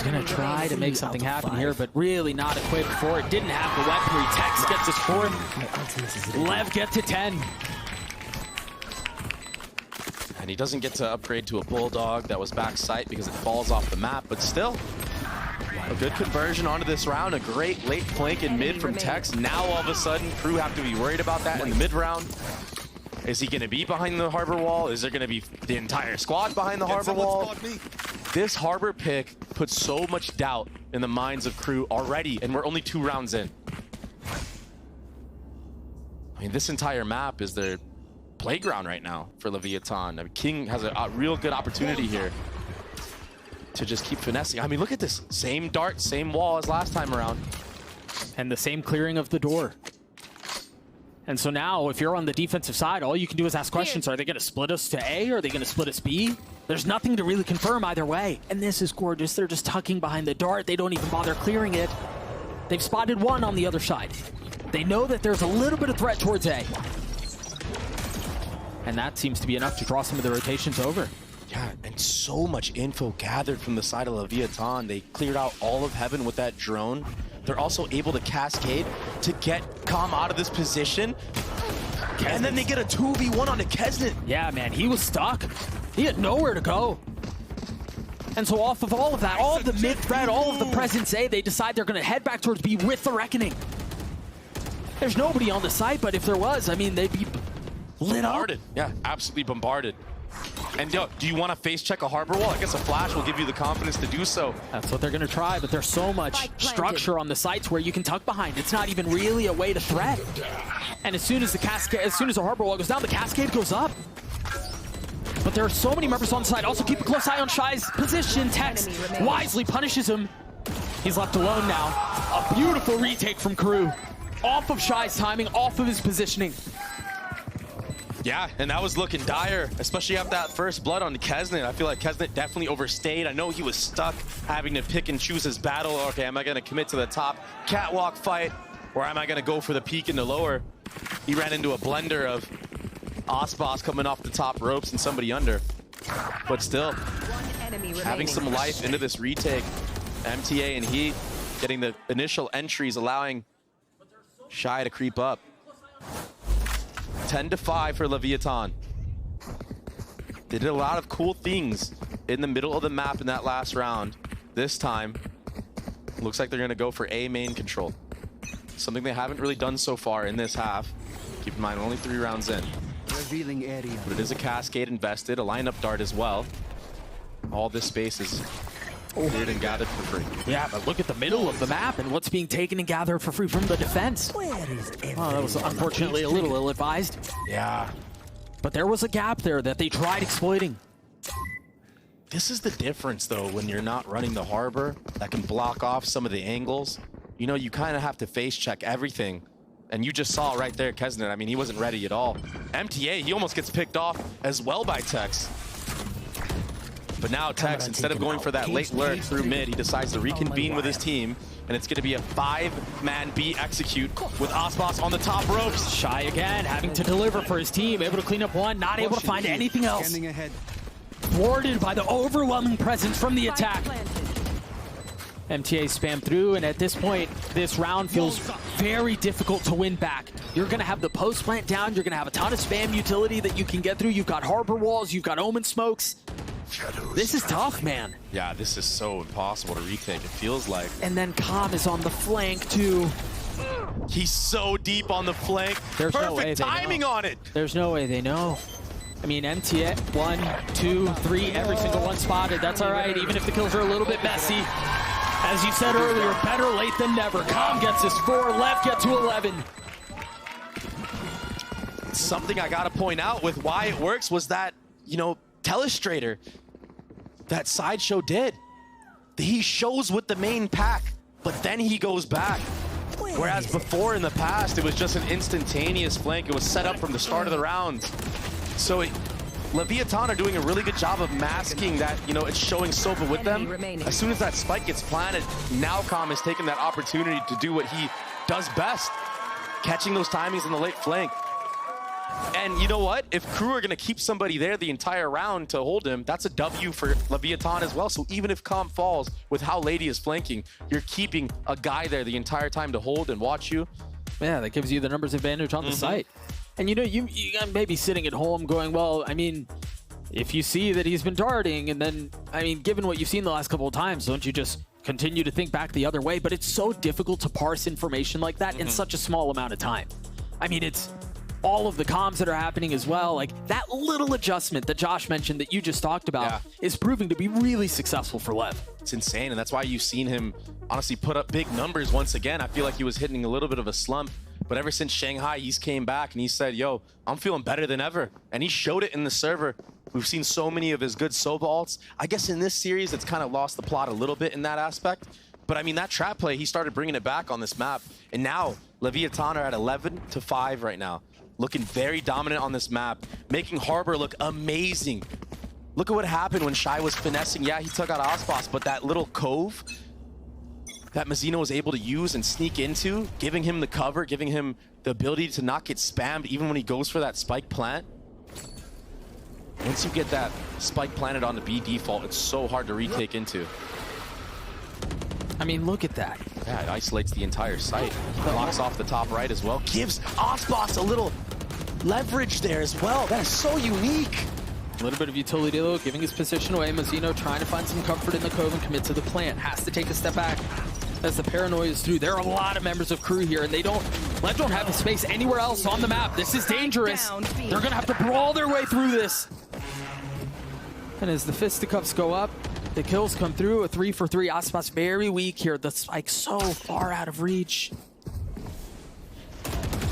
gonna try to make something happen here, but really not equipped for it. Didn't have the weaponry. Tex gets his 4th. Lev gets to 10. And he doesn't get to upgrade to a Bulldog that was back sight because it falls off the map, but still, a good conversion onto this round. A great late flank in mid from Tex. Now all of a sudden, Crew have to be worried about that in the mid round. Is he going to be behind the harbor wall? Is there going to be the entire squad behind the harbor wall? This harbor pick puts so much doubt in the minds of Crew already, and we're only 2 rounds in. I mean, this entire map is their playground right now for Leviatán. I mean, King has a real good opportunity here to just keep finessing. I mean, look at this. Same dart, same wall as last time around. And the same clearing of the door. And so now, if you're on the defensive side, all you can do is ask questions. Are they going to split us to A, or are they going to split us B? There's nothing to really confirm either way. And this is gorgeous. They're just tucking behind the dart. They don't even bother clearing it. They've spotted one on the other side. They know that there's a little bit of threat towards A. And that seems to be enough to draw some of the rotations over. Yeah, and so much info gathered from the side of Leviatán. They cleared out all of heaven with that drone. They're also able to cascade to get Calm out of this position. And then they get a 2v1 onto Kesnet. Yeah, man, he was stuck. He had nowhere to go. And so off of all of that, all of the mid-threat, all of the presence A, they decide they're going to head back towards B with the Reckoning. There's nobody on the site, but if there was, I mean, they'd be lit up. Yeah, absolutely bombarded. And yo, do you want to face check a harbor wall? I guess a flash will give you the confidence to do so. That's what they're going to try, but there's so much structure on the sites where you can tuck behind. It's not even really a way to threat. And as soon as the cascade, as soon as the harbor wall goes down, the cascade goes up. But there are so many members on the side. Also keep a close eye on Shy's position. Tex wisely punishes him. He's left alone now. A beautiful retake from Crew. Off of Shy's timing, off of his positioning. Yeah, and that was looking dire, especially after that first blood on Kesnet. I feel like Kesnet definitely overstayed. I know he was stuck having to pick and choose his battle. Okay, am I going to commit to the top catwalk fight, or am I going to go for the peak in the lower? He ran into a blender of Osbos coming off the top ropes and somebody under. But still, having some life into this retake. MTA and he getting the initial entries, allowing Shy to creep up. 10-5 for Leviatán. They did a lot of cool things in the middle of the map in that last round. This time, looks like they're going to go for A main control. Something they haven't really done so far in this half. Keep in mind, only 3 rounds in. Revealing area. But it is a cascade invested, a lineup dart as well. All this space is cleared and gathered for free. Yeah, but look at the middle of the map and what's being taken and gathered for free from the defense. Oh, that was unfortunately a little ill-advised. Yeah. But there was a gap there that they tried exploiting. This is the difference, though, when you're not running the harbor that can block off some of the angles. You know, you kind of have to face check everything. And you just saw right there, Kesnet. I mean, he wasn't ready at all. MTA, he almost gets picked off as well by Tex. But now Tex, instead of going for that late lurk through mid, he decides to reconvene with his team. And it's going to be a 5-man B execute with Osbos on the top ropes. Shy again, having to deliver for his team. Able to clean up one, not able to find anything else. Thwarted by the overwhelming presence from the attack. MTA spam through, and at this point, this round feels very difficult to win back. You're going to have the post plant down. You're going to have a ton of spam utility that you can get through. You've got harbor walls. You've got omen smokes. This is tough, man. Yeah, this is so impossible to retake, it feels like. And then Calm is on the flank, too. He's so deep on the flank. There's Perfect no way timing on it. There's no way they know. I mean, MTA, 1, 2, 3, every single one spotted. That's all right, even if the kills are a little bit messy. As you said earlier, better late than never. Calm gets his 4, Lev get to 11. Something I gotta point out with why it works was that, you know, Telestrator, that Sideshow did. He shows with the main pack, but then he goes back. Whereas before in the past, it was just an instantaneous flank. It was set up from the start of the round. So Leviatán are doing a really good job of masking that, you know, it's showing Sova with them. As soon as that spike gets planted, now Calm is taking that opportunity to do what he does best, catching those timings in the late flank. And you know what? If Crew are going to keep somebody there the entire round to hold him, that's a W for Leviatán as well. So even if Calm falls with how Lady is flanking, you're keeping a guy there the entire time to hold and watch you. Yeah, that gives you the numbers advantage on the site. And you know, you may be sitting at home going, well, I mean, if you see that he's been darting, and then, I mean, given what you've seen the last couple of times, don't you just continue to think back the other way? But it's so difficult to parse information like that in such a small amount of time. I mean, it's all of the comms that are happening as well. Like, that little adjustment that Josh mentioned that you just talked about is proving to be really successful for Lev. It's insane, and that's why you've seen him honestly put up big numbers once again. I feel like he was hitting a little bit of a slump, but ever since Shanghai, he's came back and he said, yo, I'm feeling better than ever. And he showed it in the server. We've seen so many of his good solo ults. I guess in this series, it's kind of lost the plot a little bit in that aspect. But I mean, that trap play, he started bringing it back on this map. And now, Leviatán are at 11-5 right now. Looking very dominant on this map, making Harbor look amazing. Look at what happened when Shy was finessing. Yeah, he took out Osbos, but that little cove that Mazzino was able to use and sneak into, giving him the cover, giving him the ability to not get spammed even when he goes for that spike plant. Once you get that spike planted on the B default, it's so hard to retake into. I mean, look at that. Yeah, it isolates the entire site. Blocks off the top right as well. Gives Osbos a little leverage there as well. That is so unique. A little bit of utility though, giving his position away. Mazzino trying to find some comfort in the cove and commit to the plant. Has to take a step back as the paranoia is through. There are a lot of members of crew here, and Lev don't have a space anywhere else on the map. This is dangerous. They're gonna have to brawl their way through this. And as the fisticuffs go up, the kills come through. A 3 for 3. Osbos very weak here. The spike so far out of reach.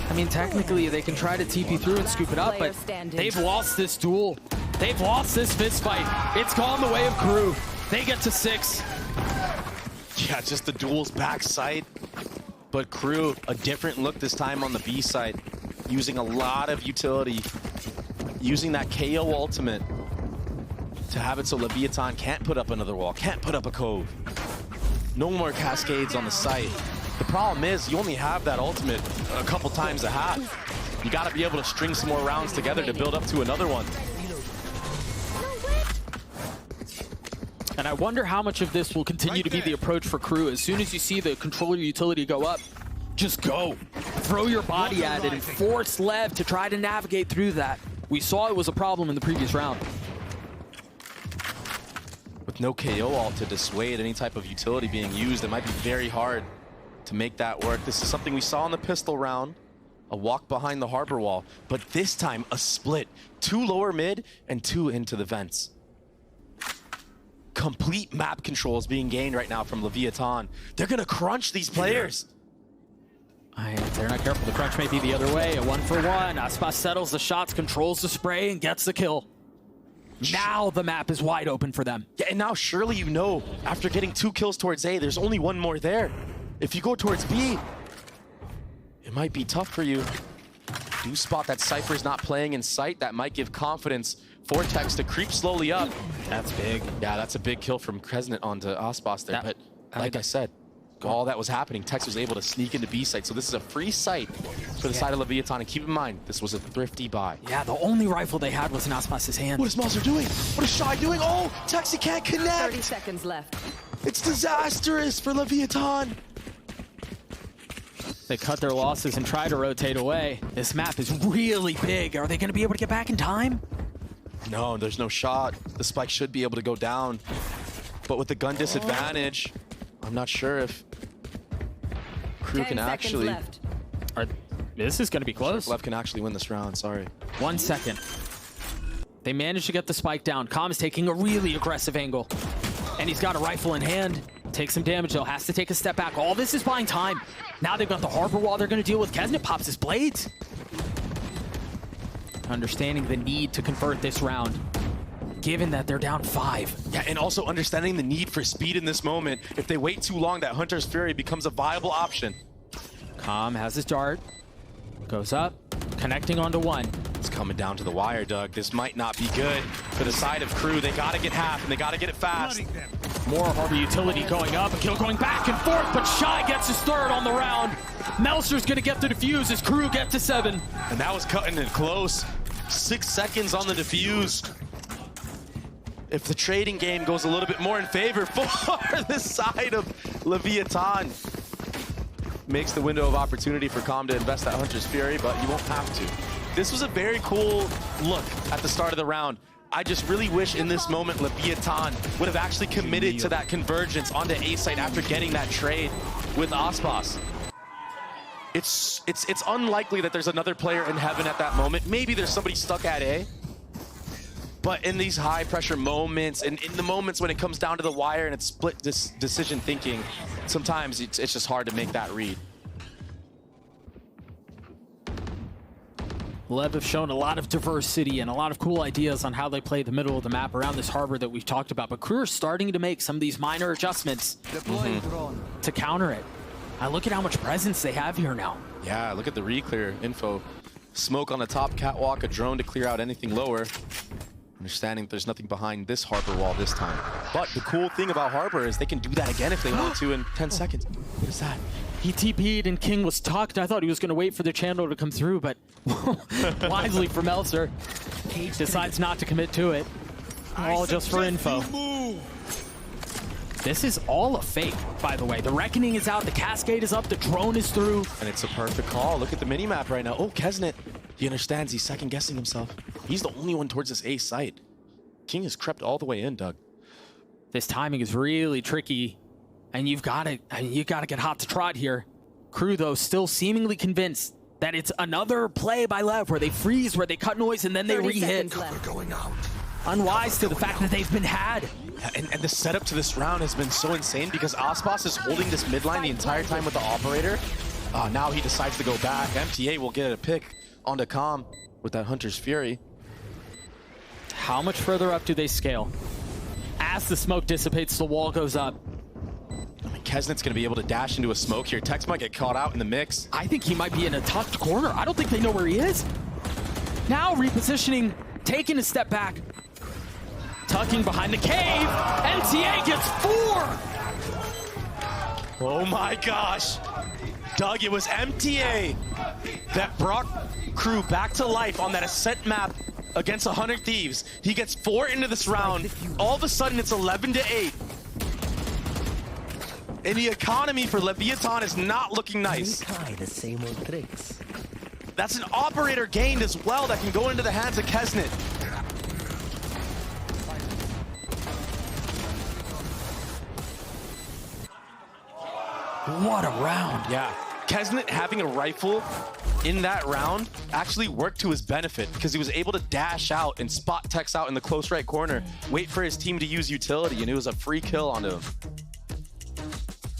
I mean, technically they can try to TP through and scoop it up, but they've lost this duel. They've lost this fist fight. It's gone the way of crew. They get to 6. Yeah, just the duel's backside. But crew, a different look this time on the B side. Using a lot of utility. Using that KO ultimate to have it so Leviatán can't put up another wall, can't put up a cove. No more cascades on the site. The problem is you only have that ultimate a couple times a half. You got to be able to string some more rounds together to build up to another one. And I wonder how much of this will continue to be the approach for crew. As soon as you see the controller utility go up, just go. Throw your body at it and force Lev to try to navigate through that. We saw it was a problem in the previous round. With no KO ult to dissuade any type of utility being used, it might be very hard to make that work. This is something we saw in the pistol round, a walk behind the harbor wall, but this time a split. 2 lower mid and 2 into the vents. Complete map control is being gained right now from Leviatán. They're gonna crunch these players. If they're not careful, the crunch may be the other way. A 1 for 1. Osbos settles the shots, controls the spray, and gets the kill. Now the map is wide open for them. Yeah, and now surely you know, after getting 2 kills towards A, there's only 1 more there. If you go towards B, it might be tough for you. Do spot that Cypher's not playing in sight. That might give confidence for Tex to creep slowly up. That's big. Yeah, that's a big kill from Kresnet onto Osbos there. But like I said, all that was happening, Tex was able to sneak into B site. So this is a free site for the side of Leviatán. And keep in mind, this was a thrifty buy. Yeah, the only rifle they had was in Osbos' hand. What is Malzer doing? What is Shy doing? Oh, Texi can't connect. 30 seconds left. It's disastrous for Leviatán. They cut their losses and try to rotate away. This map is really big. Are they going to be able to get back in time? No, there's no shot. The spike should be able to go down. But with the gun disadvantage, I'm not sure if crew can actually... This is going to be close. Lev can actually win this round, sorry. 1 second. They managed to get the spike down. Com is taking a really aggressive angle. And he's got a rifle in hand. Takes some damage though, has to take a step back. All this is buying time. Now they've got the harbor wall they're going to deal with. Kesnet pops his blades. Understanding the need to convert this round, given that they're down 5. Yeah, and also understanding the need for speed in this moment. If they wait too long, that Hunter's Fury becomes a viable option. Com has his dart. Goes up, connecting onto 1. It's coming down to the wire, Doug. This might not be good for the side of crew. They got to get half, and they got to get it fast. More harbor utility going up, a kill going back and forth, but Shy gets his 3rd on the round. Melser's gonna get the defuse as crew get to 7. And that was cutting it close. 6 seconds on the defuse. If the trading game goes a little bit more in favor for the side of Leviatán. Makes the window of opportunity for Com to invest that Hunter's Fury, but you won't have to. This was a very cool look at the start of the round. I just really wish in this moment Leviatán would have actually committed to that convergence onto A site after getting that trade with Aspas. It's unlikely that there's another player in heaven at that moment. Maybe there's somebody stuck at A. But in these high pressure moments, and in the moments when it comes down to the wire and it's split decision thinking, sometimes it's just hard to make that read. Lev have shown a lot of diversity and a lot of cool ideas on how they play the middle of the map around this harbor that we've talked about. But Crew are starting to make some of these minor adjustments to counter it. I look at how much presence they have here now. Yeah, look at the re-clear info. Smoke on the top catwalk, a drone to clear out anything lower. Understanding there's nothing behind this harbor wall this time. But the cool thing about harbor is they can do that again if they want to in 10 seconds. What is that? He TP'd and King was tucked. I thought he was going to wait for the channel to come through, but wisely for Meltzer, decides not to commit to it. All just for info. This is all a fake, by the way. The Reckoning is out, the Cascade is up, the drone is through. And it's a perfect call. Look at the mini-map right now. Oh, Kesnet. He understands. He's second-guessing himself. He's the only one towards this A site. King has crept all the way in, Doug. This timing is really tricky, and you've got to get hot to trot here. Crew, though, still seemingly convinced that it's another play by Lev where they freeze, where they cut noise, and then they re-hit. Unwise to the fact that they've been had. And the setup to this round has been so insane because Aspas is holding this midline the entire time with the operator. Now he decides to go back. MTA will get a pick onto Calm with that Hunter's Fury. How much further up do they scale? As the smoke dissipates, the wall goes up. I mean, Kesnet's going to be able to dash into a smoke here. Tex might get caught out in the mix. I think he might be in a tucked corner. I don't think they know where he is. Now repositioning, taking a step back. Tucking behind the cave. MTA gets 4. Oh my gosh. Doug, it was MTA that brought Crew back to life on that ascent map against 100 Thieves. He gets 4 into this round. All of a sudden, it's 11-8. And the economy for Leviatán is not looking nice. The same old tricks. That's an operator gained as well that can go into the hands of Kesnet. What a round. Yeah. Kesnet having a rifle in that round actually worked to his benefit because he was able to dash out and spot Tex out in the close right corner, wait for his team to use utility, and it was a free kill onto him.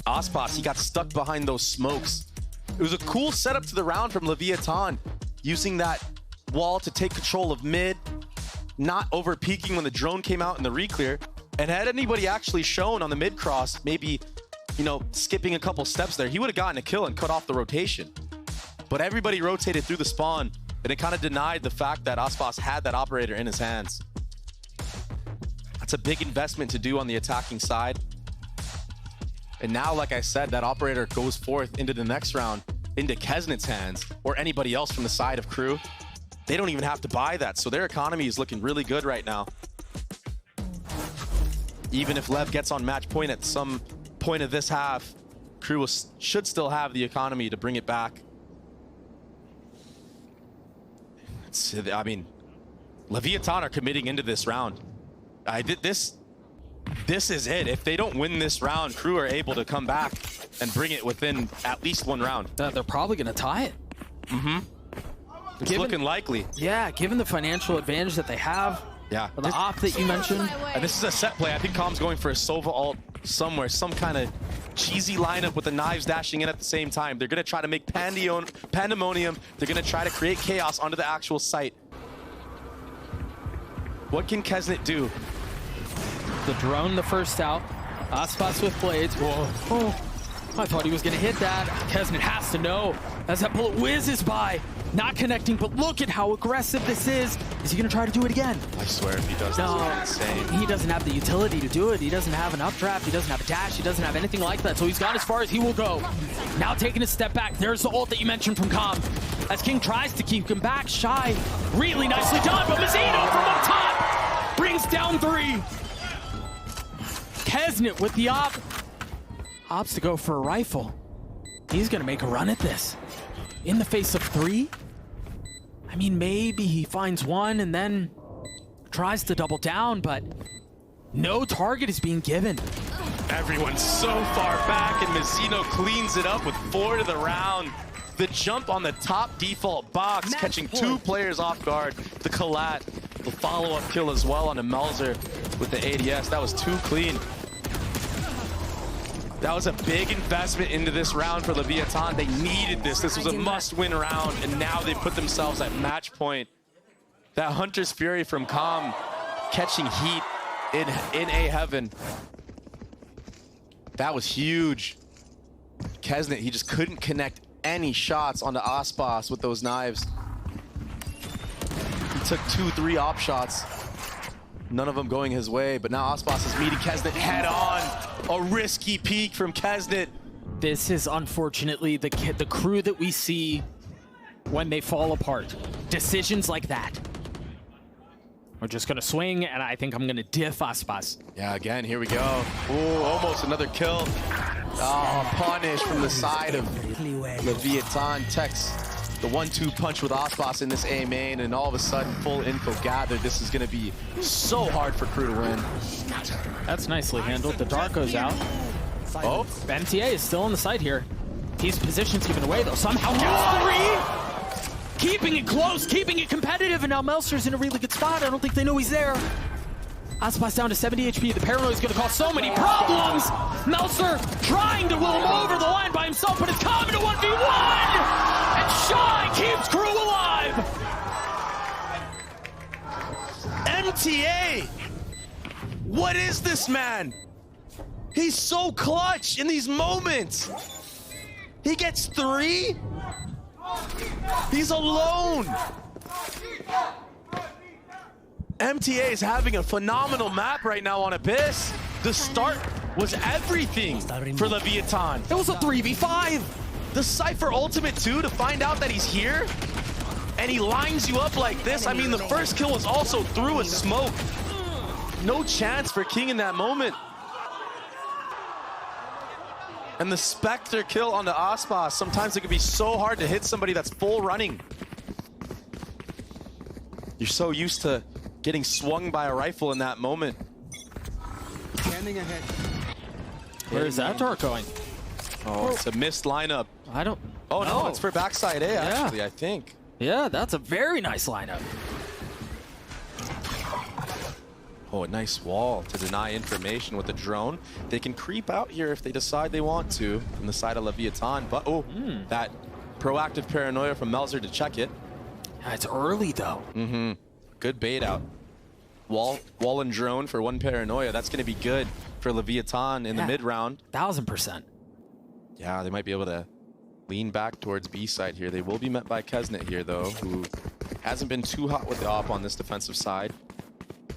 Aspas, he got stuck behind those smokes. It was a cool setup to the round from Leviatán, using that wall to take control of mid, not over peeking when the drone came out in the re-clear. And had anybody actually shown on the mid cross, maybe, you know, skipping a couple steps there, he would have gotten a kill and cut off the rotation. But everybody rotated through the spawn, and it kind of denied the fact that Aspas had that operator in his hands. That's a big investment to do on the attacking side. And now, like I said, that operator goes forth into the next round, into Kesnet's hands, or anybody else from the side of Crew. They don't even have to buy that, so their economy is looking really good right now. Even if Lev gets on match point at some point of this half, Crew should still have the economy to bring it back. I mean, Leviatán are committing into this round. This is it. If they don't win this round, Crew are able to come back and bring it within at least one round. They're probably going to tie it. It's looking likely. Yeah, given the financial advantage that they have. Yeah. The op that you mentioned. And this is a set play. I think Calm's going for a Sova ult somewhere, some kind of cheesy lineup with the knives dashing in at the same time. They're going to try to make pandemonium. They're going to try to create chaos onto the actual site. What can Kesnet do? The drone the first out. Aspas with blades. Whoa. Oh, I thought he was going to hit that. Kesnet has to know as that bullet whizzes by. Not connecting, but look at how aggressive this is. Is he going to try to do it again? I swear if he does, that's insane. He doesn't have the utility to do it. He doesn't have an updraft. He doesn't have a dash. He doesn't have anything like that. So he's gone as far as he will go. Now taking a step back. There's the ult that you mentioned from Calm. As King tries to keep him back. Shy. Really nicely done, but Mazzino from up top brings down 3. Kesnet with the opts to go for a rifle. He's going to make a run at this. In the face of 3? I mean, maybe he finds one and then tries to double down, but no target is being given. Everyone's so far back, and Mazzino cleans it up with 4 to the round. The jump on the top default box, catching 2 players off guard. The collat, the follow-up kill as well on a Melzer with the ADS. That was too clean. That was a big investment into this round for Leviatán. They needed this. This was a must-win round, and now they put themselves at match point. That Hunter's Fury from Calm catching heat in A heaven. That was huge. Kesnet, he just couldn't connect any shots onto Aspas with those knives. He took 2-3 op shots. None of them going his way, but now Aspas is meeting Kesnet head on. A risky peek from Kesnet. This is unfortunately the crew that we see when they fall apart. Decisions like that. We're just gonna swing, and I think I'm gonna diff Aspas. Yeah, again, here we go. Ooh, almost another kill. Oh, punish from the side of Leviatán. Tex, the 1-2 punch with Aspas in this A main, and all of a sudden, full info gathered. This is gonna be so hard for crew to win. That's nicely handled. The Darko's out. Oh, MTA is still on the side here. His position's given away, though. Somehow gets 3! Keeping it close, keeping it competitive, and now Melzer's in a really good spot. I don't think they know he's there. Aspas down to 70 HP. The paranoia is going to cause so many problems. Melzer trying to will him over the line by himself, but it's coming to 1v1! And Shine keeps crew alive! MTA! What is this man? He's so clutch in these moments. He gets 3? He's alone. MTA is having a phenomenal map right now on Abyss. The start was everything for Leviatán. It was a 3v5. The Cypher ultimate too, to find out that he's here and he lines you up like this. I mean, the first kill was also through a smoke. No chance for King in that moment. And the Spectre kill on the Aspas. Sometimes it can be so hard to hit somebody that's full running. You're so used to getting swung by a rifle in that moment. Standing ahead. Where is that dart going? Oh, it's a missed lineup. I don't... Oh, no, it's for backside A, actually, I think. Yeah, that's a very nice lineup. Oh, a nice wall to deny information with the drone. They can creep out here if they decide they want to from the side of Leviatán, but that proactive paranoia from Melzer to check it. Yeah, it's early though. Good bait out. Wall and drone for 1 paranoia. That's going to be good for Leviatán in the mid round. 1000%. Yeah, they might be able to lean back towards B side here. They will be met by Kesnet here though, who hasn't been too hot with the op on this defensive side.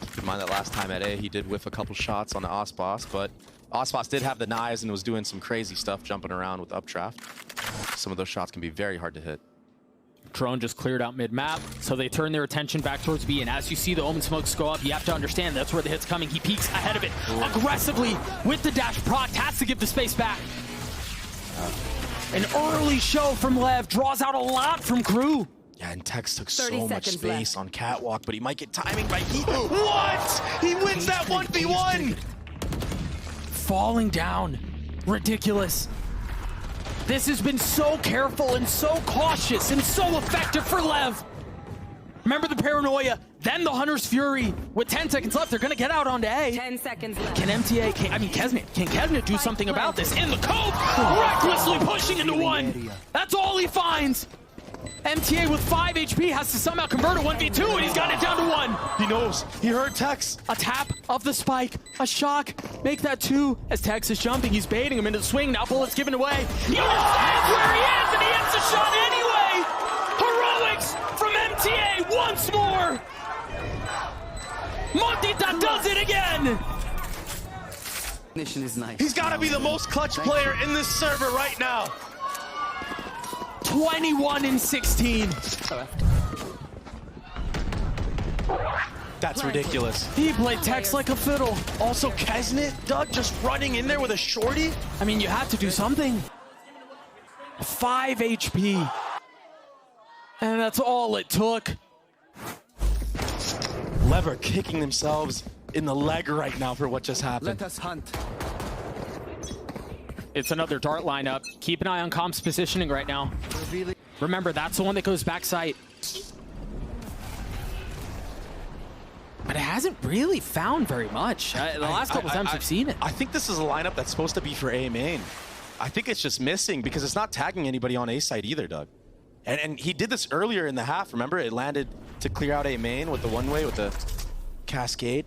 Keep in mind that last time at A, he did whiff a couple shots on the Aspas, but Aspas did have the knives and was doing some crazy stuff, jumping around with updraft. Some of those shots can be very hard to hit. Drone just cleared out mid-map, so they turn their attention back towards B, and as you see the Omen smokes go up, you have to understand that's where the hit's coming. He peeks ahead of it aggressively with the dash proc, has to give the space back. An early show from Lev, draws out a lot from crew. Yeah, and Tex took so much space on Catwalk, but he might get timing by Heat. What? He wins that 1v1! Falling down. Ridiculous. This has been so careful and so cautious and so effective for Lev. Remember the paranoia, then the Hunter's Fury. With 10 seconds left, they're gonna get out onto A. 10 seconds left. Can MTA, can Kesnet do something about this? In the cope, recklessly pushing into 1. That's all he finds. MTA with 5 HP has to somehow convert a 1v2, and he's got it down to 1. He knows. He heard Tex. A tap of the spike, a shock, make that 2. As Tex is jumping, he's baiting him into the swing. Now bullets given away. He understands where he is, and he hits the shot anyway. Heroics from MTA once more. Montita does it again. Mission is nice. He's got to be the most clutch player in this server right now. 21-16. That's ridiculous. He played Tex like a fiddle. Also, Kesnet, Doug, just running in there with a shorty. I mean, you have to do something. 5 HP. And that's all it took. Lev are kicking themselves in the leg right now for what just happened. Let us hunt. It's another dart lineup. Keep an eye on Comp's positioning right now. Remember, that's the one that goes back sight. But it hasn't really found very much. The last couple times I've seen it. I think this is a lineup that's supposed to be for A main. I think it's just missing because it's not tagging anybody on A side either, Doug. And he did this earlier in the half. Remember, it landed to clear out A main with the one-way, with the cascade.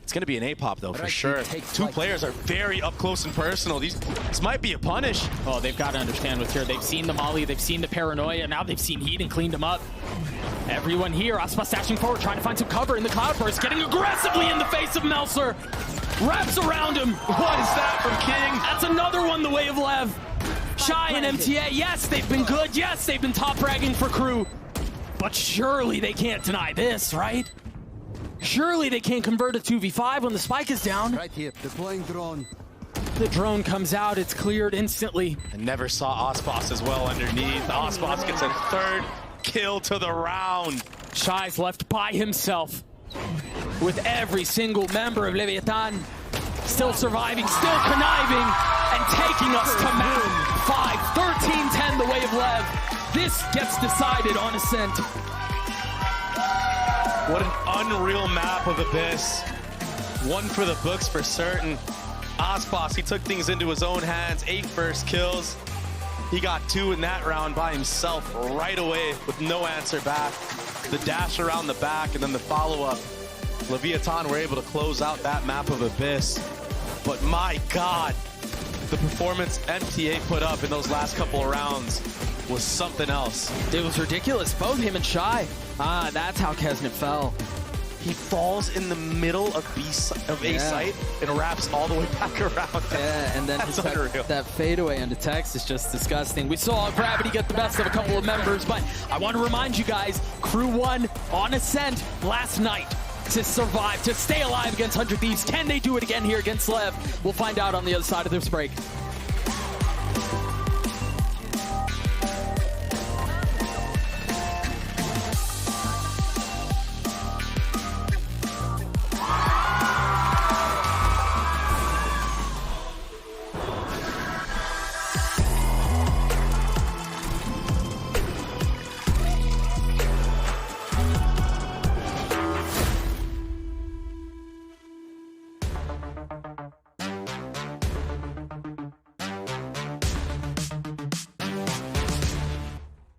It's going to be an A-pop, though, for sure. Two players are very up close and personal. This might be a punish. Oh, they've got to understand what's here. They've seen the molly, they've seen the paranoia, now they've seen heat and cleaned them up. Everyone here, Aspa stashing forward, trying to find some cover in the cloudburst, getting aggressively in the face of Meltzer. Wraps around him. What is that from King? That's another one the way of Lev. Shy and MTA, yes, they've been good. Yes, they've been top fragging for crew. But surely they can't deny this, right? Surely they can't convert a 2v5 when the spike is down. Right here, deploying drone. The drone comes out, it's cleared instantly. I never saw Ospas as well underneath. Ospas gets a third kill to the round. Shy's left by himself with every single member of Leviatán still surviving, still conniving, and taking us to map 5. 13-10 the way of Lev. This gets decided on Ascent. What an unreal map of Abyss. One for the books for certain. Ospas, he took things into his own hands. 8 first kills. He got 2 in that round by himself right away with no answer back. The dash around the back and then the follow-up. Leviatán were able to close out that map of Abyss. But my God, the performance MTA put up in those last couple of rounds was something else. It was ridiculous, both him and Shy. That's how Kesnet fell. He falls in the middle of A site and wraps all the way back around. Yeah, and then that fadeaway into text is just disgusting. We saw Gravity get the best of a couple of members, but I want to remind you guys, Crew won on Ascent last night to survive, to stay alive against 100 Thieves. Can they do it again here against Lev? We'll find out on the other side of this break.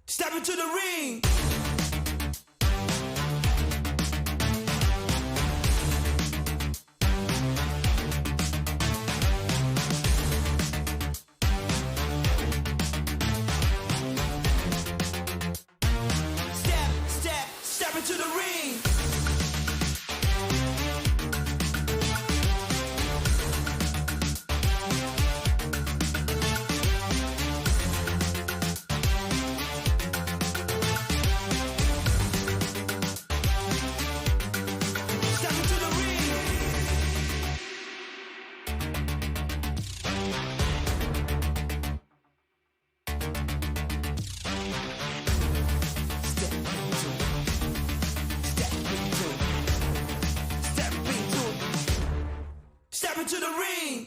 Step into the ring. Step into the ring. Step into the ring.